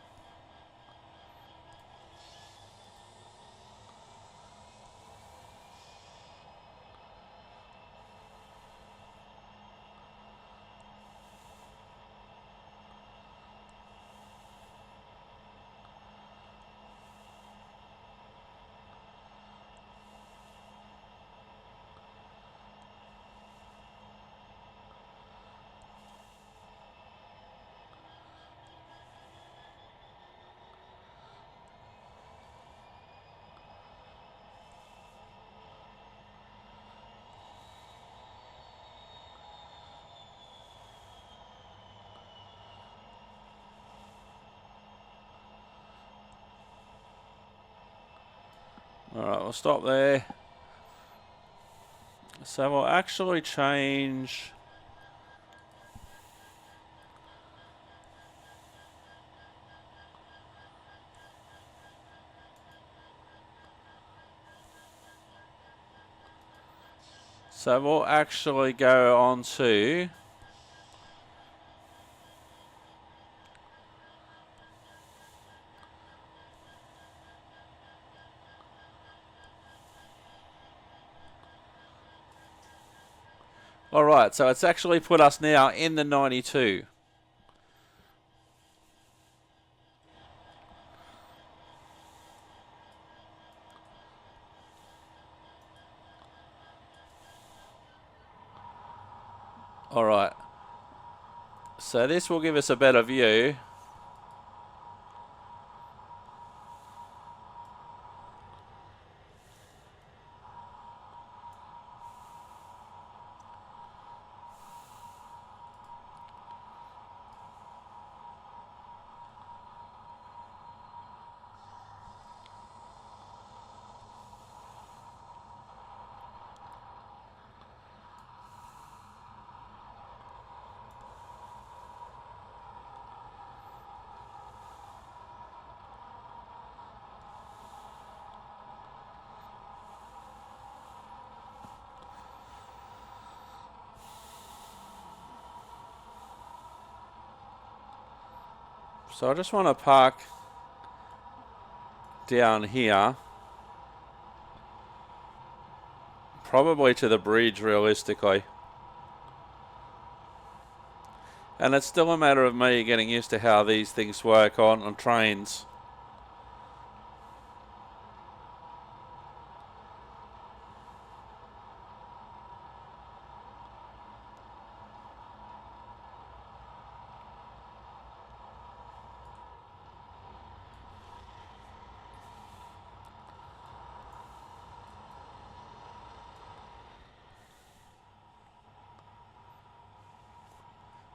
Alright, we'll stop there. So we'll actually change... So we'll actually go on to... Alright, so it's actually put us now in the 92. Alright. So this will give us a better view. So I just want to park down here. Probably to the bridge, realistically. And it's still a matter of me getting used to how these things work on trains.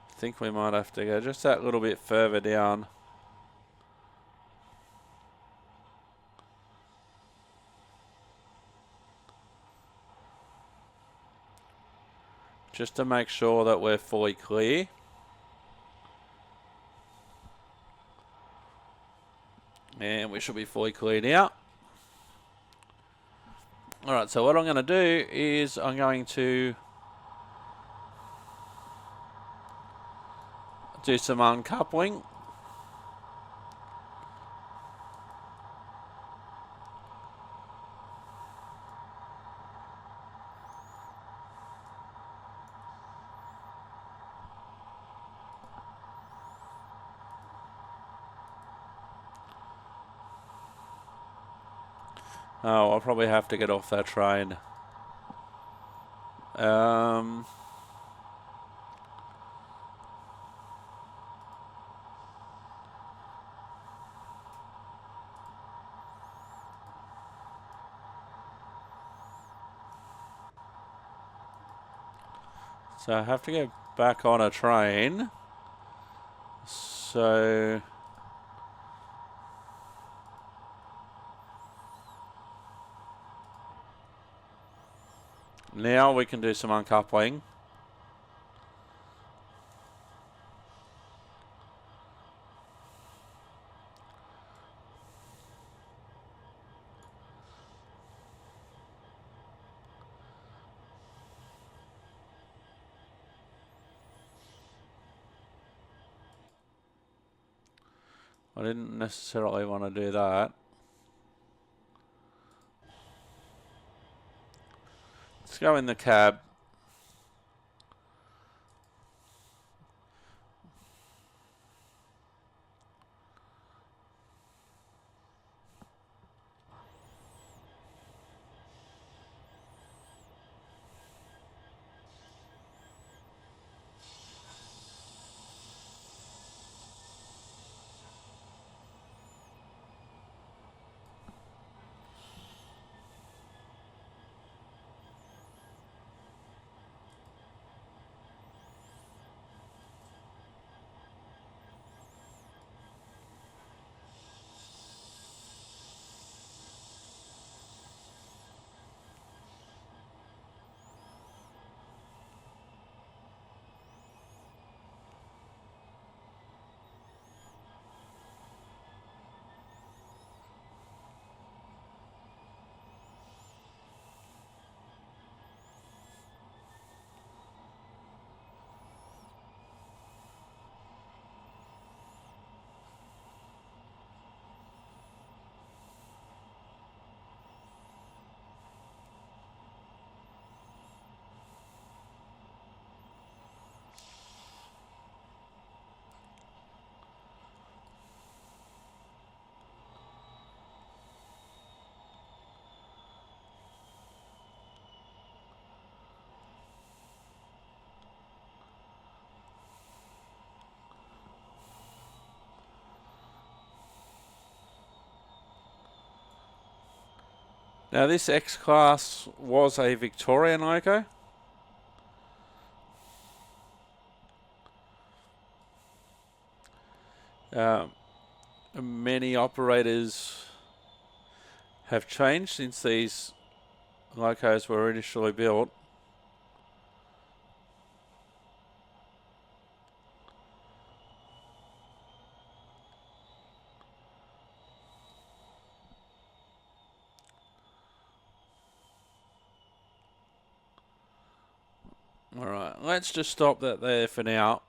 I think we might have to go just that little bit further down. Just to make sure that we're fully clear. And we should be fully clear now. Alright, so what I'm going to do is I'm going to do some uncoupling. Oh, I'll probably have to get off that train. So I have to get back on a train. So... now we can do some uncoupling. I didn't necessarily want to do that. Let's go in the cab. Now this X-Class was a Victorian loco. Many operators have changed since these locos were initially built. Alright, let's just stop that there for now.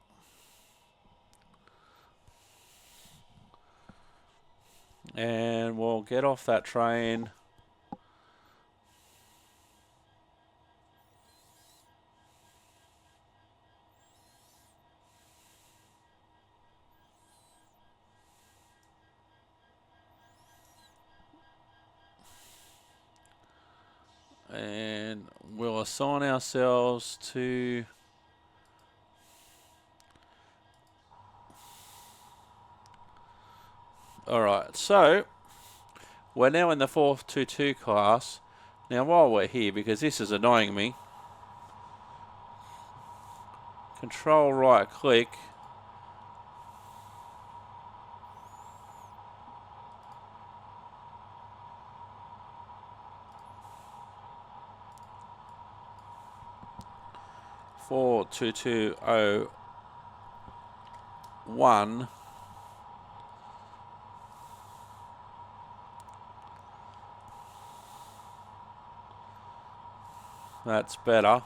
And we'll get off that train. And we'll assign ourselves to alright, so we're now in the 422 class. Now while we're here, because this is annoying me, control right click. Four two two oh one. That's better.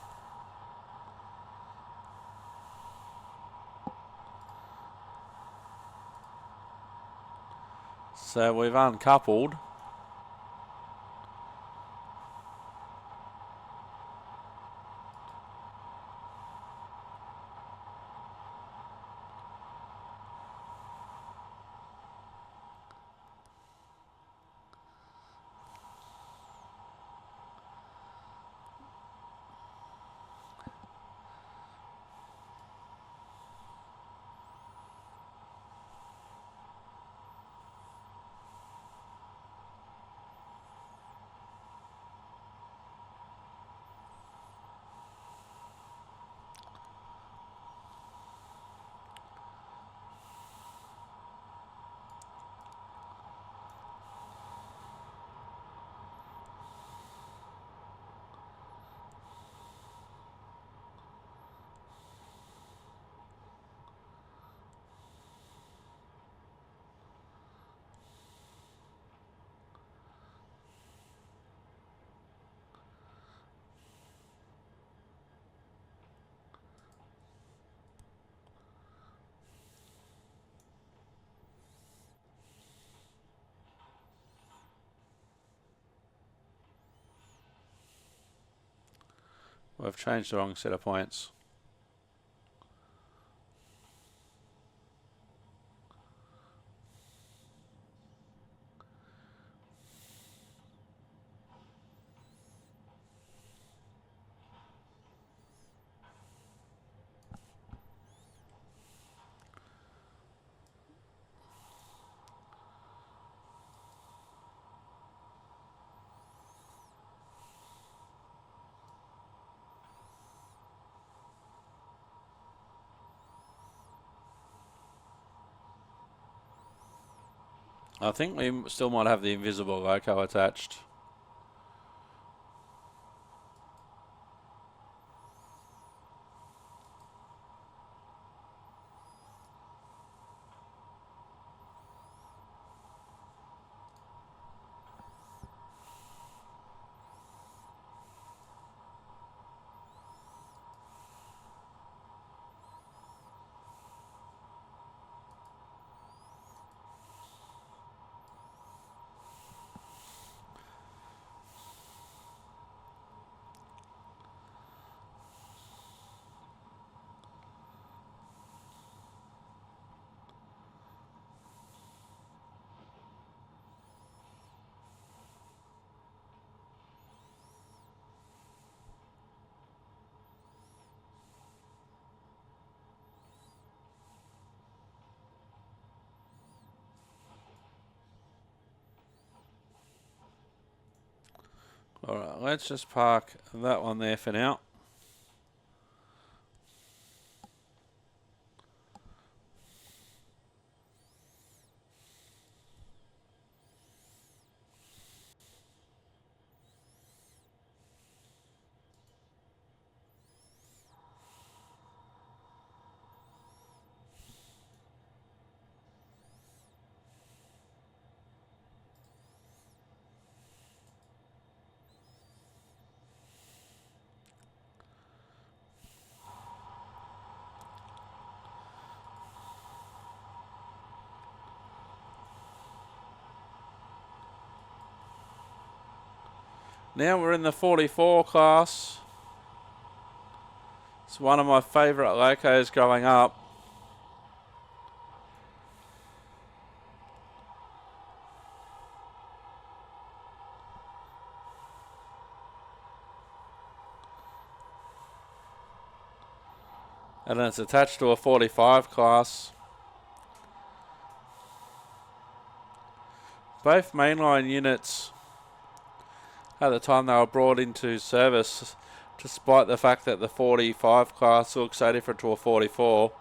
So we've uncoupled. We've changed the wrong set of points. I think we still might have the invisible loco attached. Alright, let's just park that one there for now. Now we're in the 44 class. It's one of my favourite locos growing up. And it's attached to a 45 class. Both mainline units, at the time they were brought into service, despite the fact that the 45 class looks so different to a 44.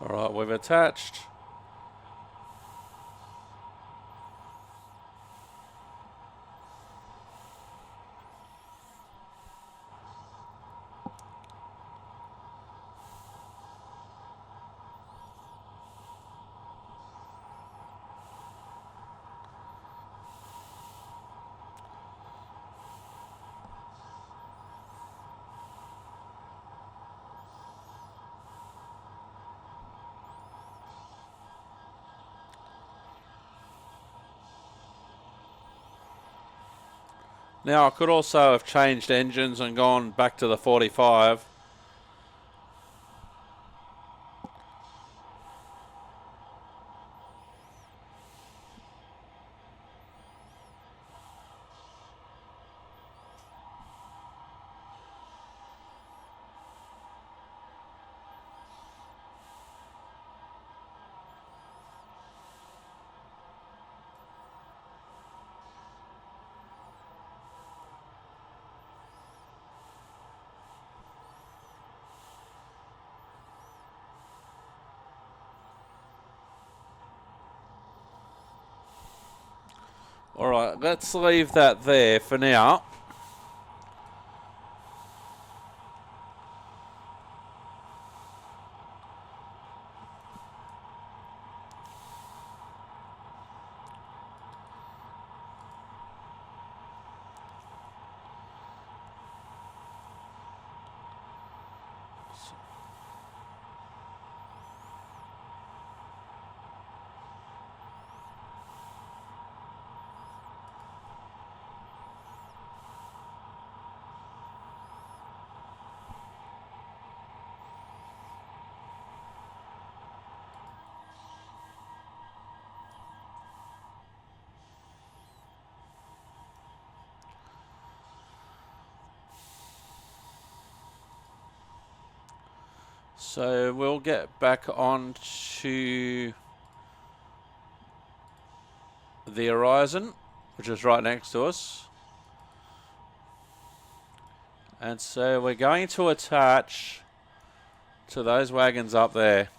Alright, we've attached. Now I could also have changed engines and gone back to the 45. Alright, let's leave that there for now. So we'll get back on to the Horizon, which is right next to us. And so we're going to attach to those wagons up there.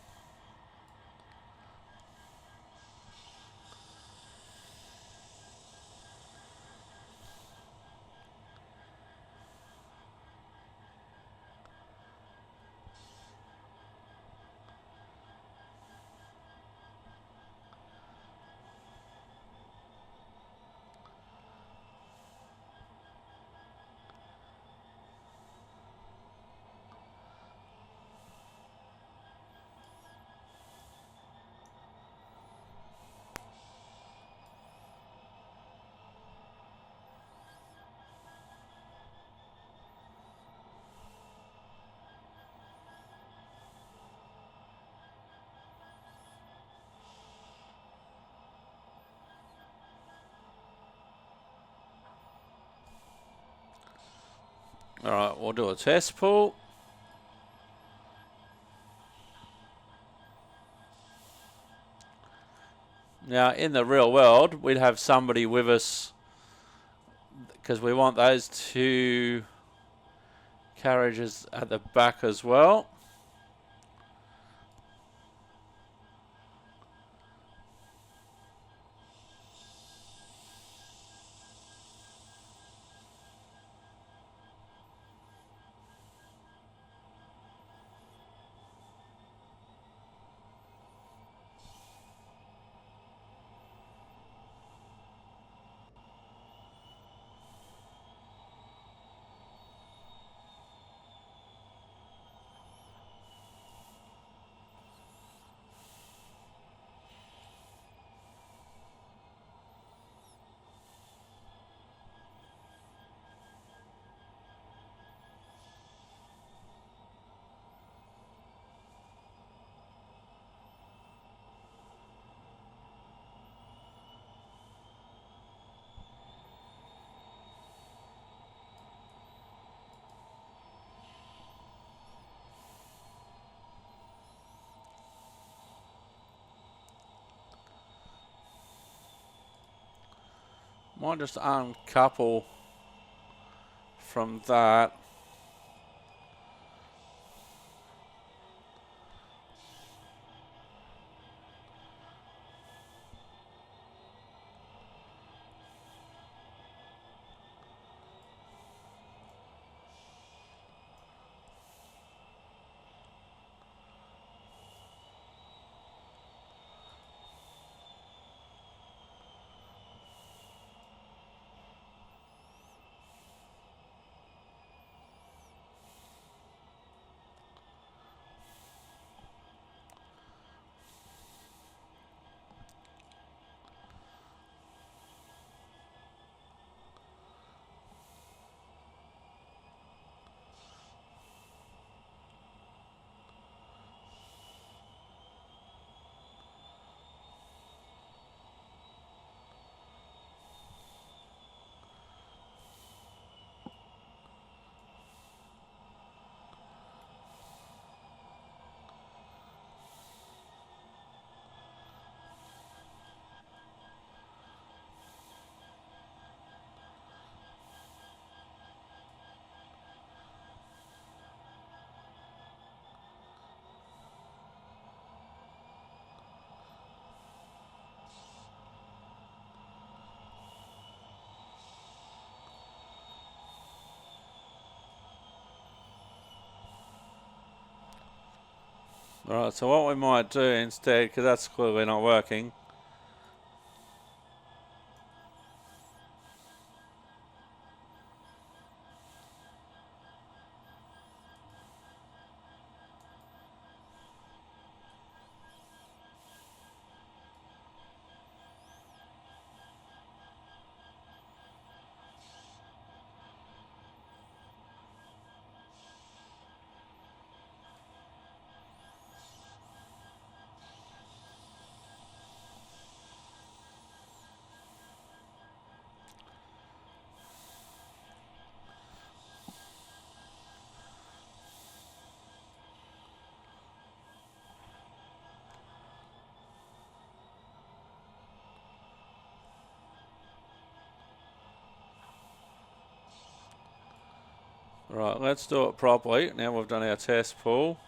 Alright, we'll do a test pull. Now, in the real world, we'd have somebody with us because we want those two carriages at the back as well. Might just uncouple from that. Alright, so what we might do instead, because that's clearly not working. Right, let's do it properly. Now we've done our test pull.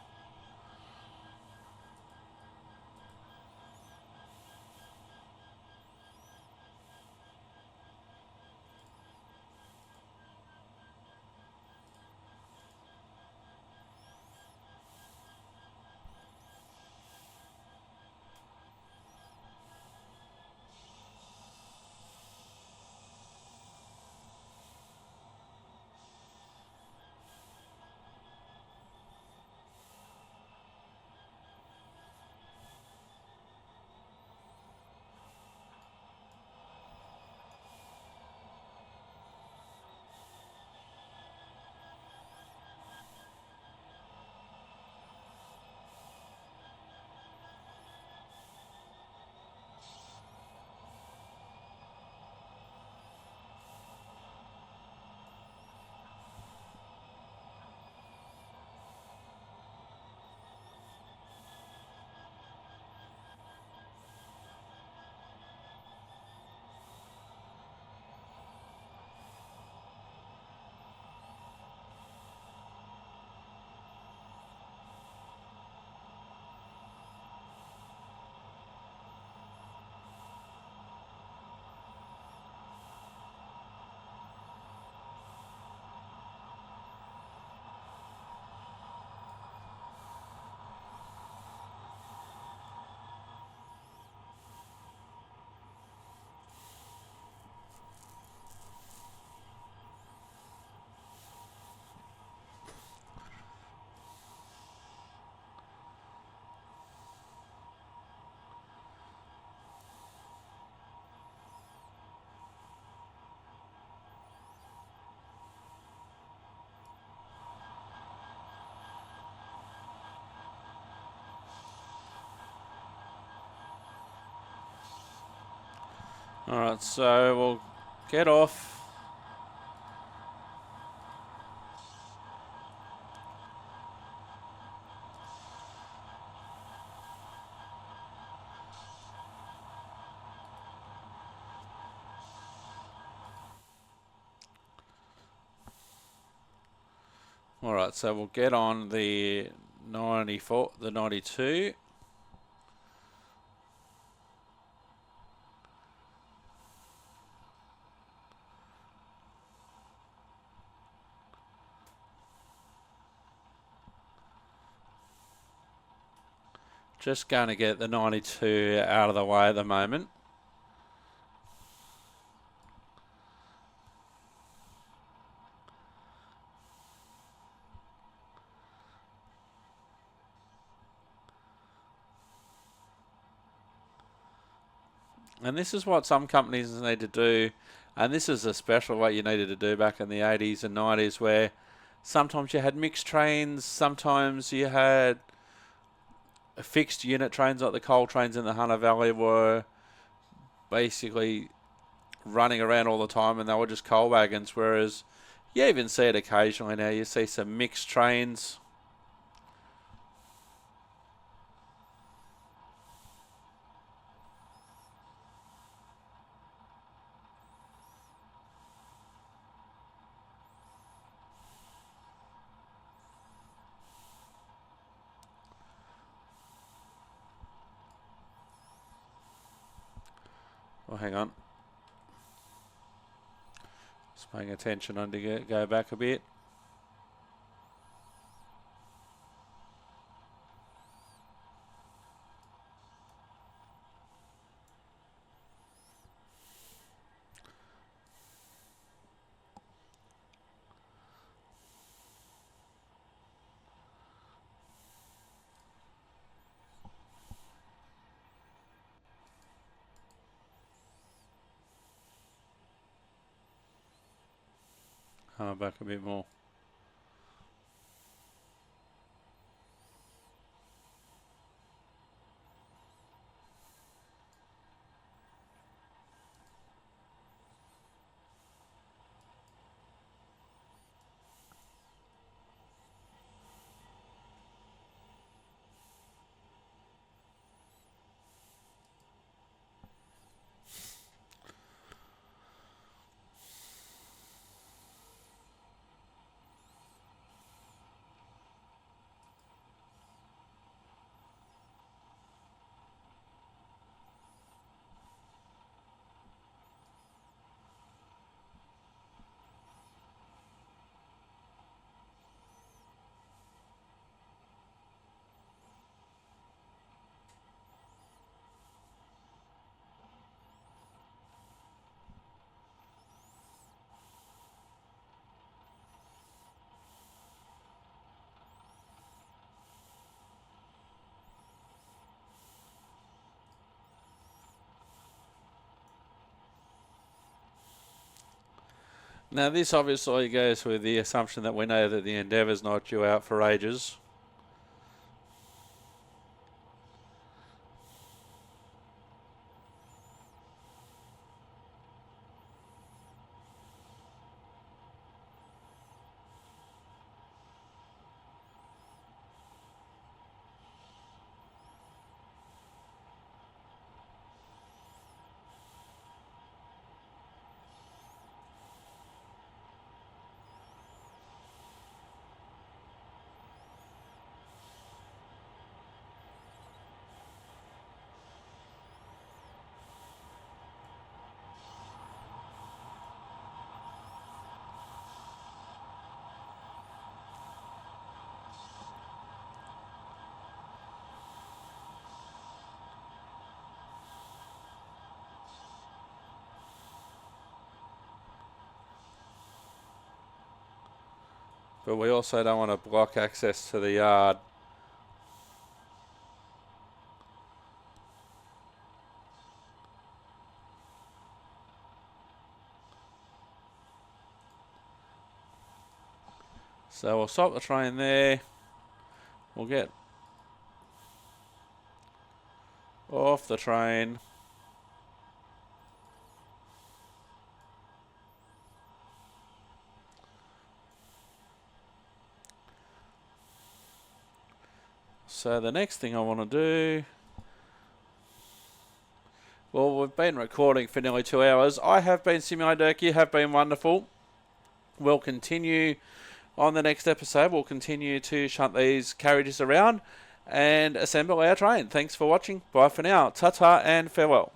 Alright, so we'll get off. Alright, so we'll get on the 94, the 92. Just going to get the 92 out of the way at the moment. And this is what some companies need to do. And this is especially what you needed to do back in the 80s and 90s, where sometimes you had mixed trains, sometimes you had fixed unit trains, like the coal trains in the Hunter Valley were basically running around all the time, and they were just coal wagons, whereas you even see it occasionally now. You see some mixed trains. Oh, hang on. Just paying attention on to go back a bit. Back a bit more. Now, this obviously goes with the assumption that we know that the Endeavour's not due out for ages. But we also don't want to block access to the yard. So we'll stop the train there. We'll get off the train. So the next thing I want to do... Well, we've been recording for nearly 2 hours. I have been Simei Dirk. You have been wonderful. We'll continue on the next episode. We'll continue to shunt these carriages around and assemble our train. Thanks for watching. Bye for now. Ta-ta and farewell.